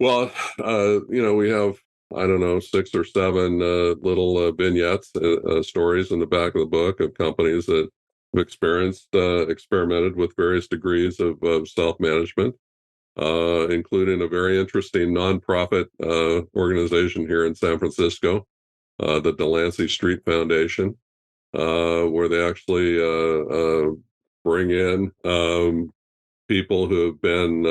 S2: Well, we have, 6 or 7 little vignettes, stories in the back of the book of companies that have experimented with various degrees of self-management, including a very interesting nonprofit organization here in San Francisco, the Delancey Street Foundation, where they actually bring in people who have been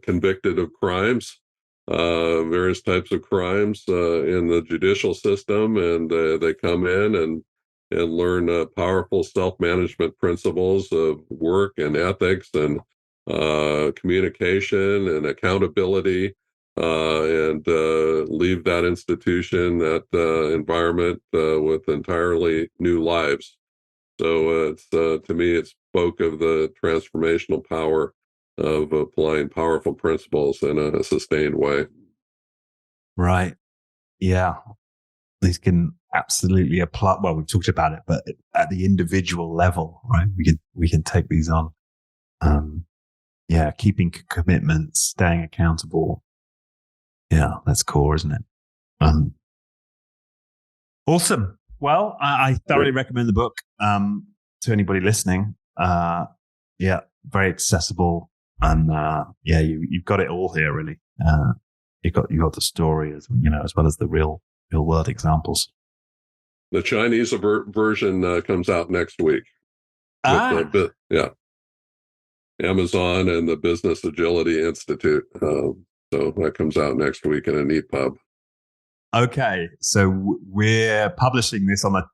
S2: convicted of crimes, various types of crimes in the judicial system, and they come in and learn powerful self-management principles of work and ethics and communication and accountability, and leave that institution, that environment with entirely new lives. So it's to me, it spoke of the transformational power of applying powerful principles in a sustained way.
S1: Right. Yeah. These can absolutely apply. Well, we've talked about it, but at the individual level, right? We can take these on. Keeping commitments, staying accountable. Yeah, that's core, isn't it? Awesome. Well, I thoroughly recommend the book to anybody listening. Very accessible, and you've got it all here, really. You got the story as well as the real world examples.
S2: The Chinese version comes out next week. Amazon and the Business Agility Institute. So that comes out next week in an EPUB.
S1: Okay, so we're publishing this on the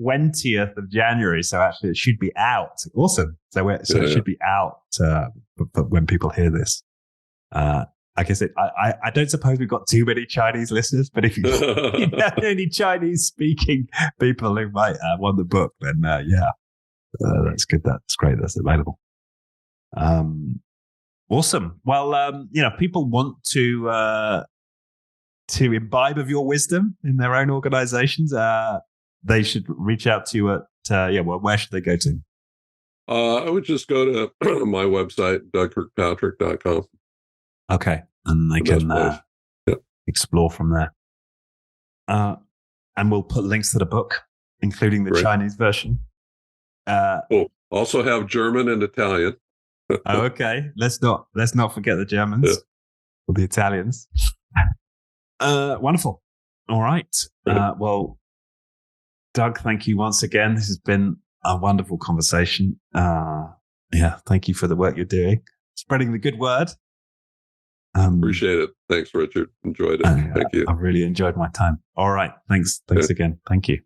S1: 20th of January, so actually it should be out. Awesome. So it should be out but when people hear this. I guess I don't suppose we've got too many Chinese listeners, but if you know any Chinese speaking people who might want the book, then that's good. That's great. That's available. Awesome. Well, people want to imbibe of your wisdom in their own organizations. They should reach out to you at where should they go to?
S2: I would just go to my website, dougkirkpatrick.com.
S1: Okay. And they can explore from there. And we'll put links to the book, including the Chinese version.
S2: Also have German and Italian.
S1: Okay. Let's not forget the Germans or the Italians. Wonderful. All right. Well, Doug, thank you once again. This has been a wonderful conversation. Thank you for the work you're doing, spreading the good word.
S2: Appreciate it. Thanks, Richard. Enjoyed it. Thank you.
S1: I really enjoyed my time. All right. Thanks again. Thank you.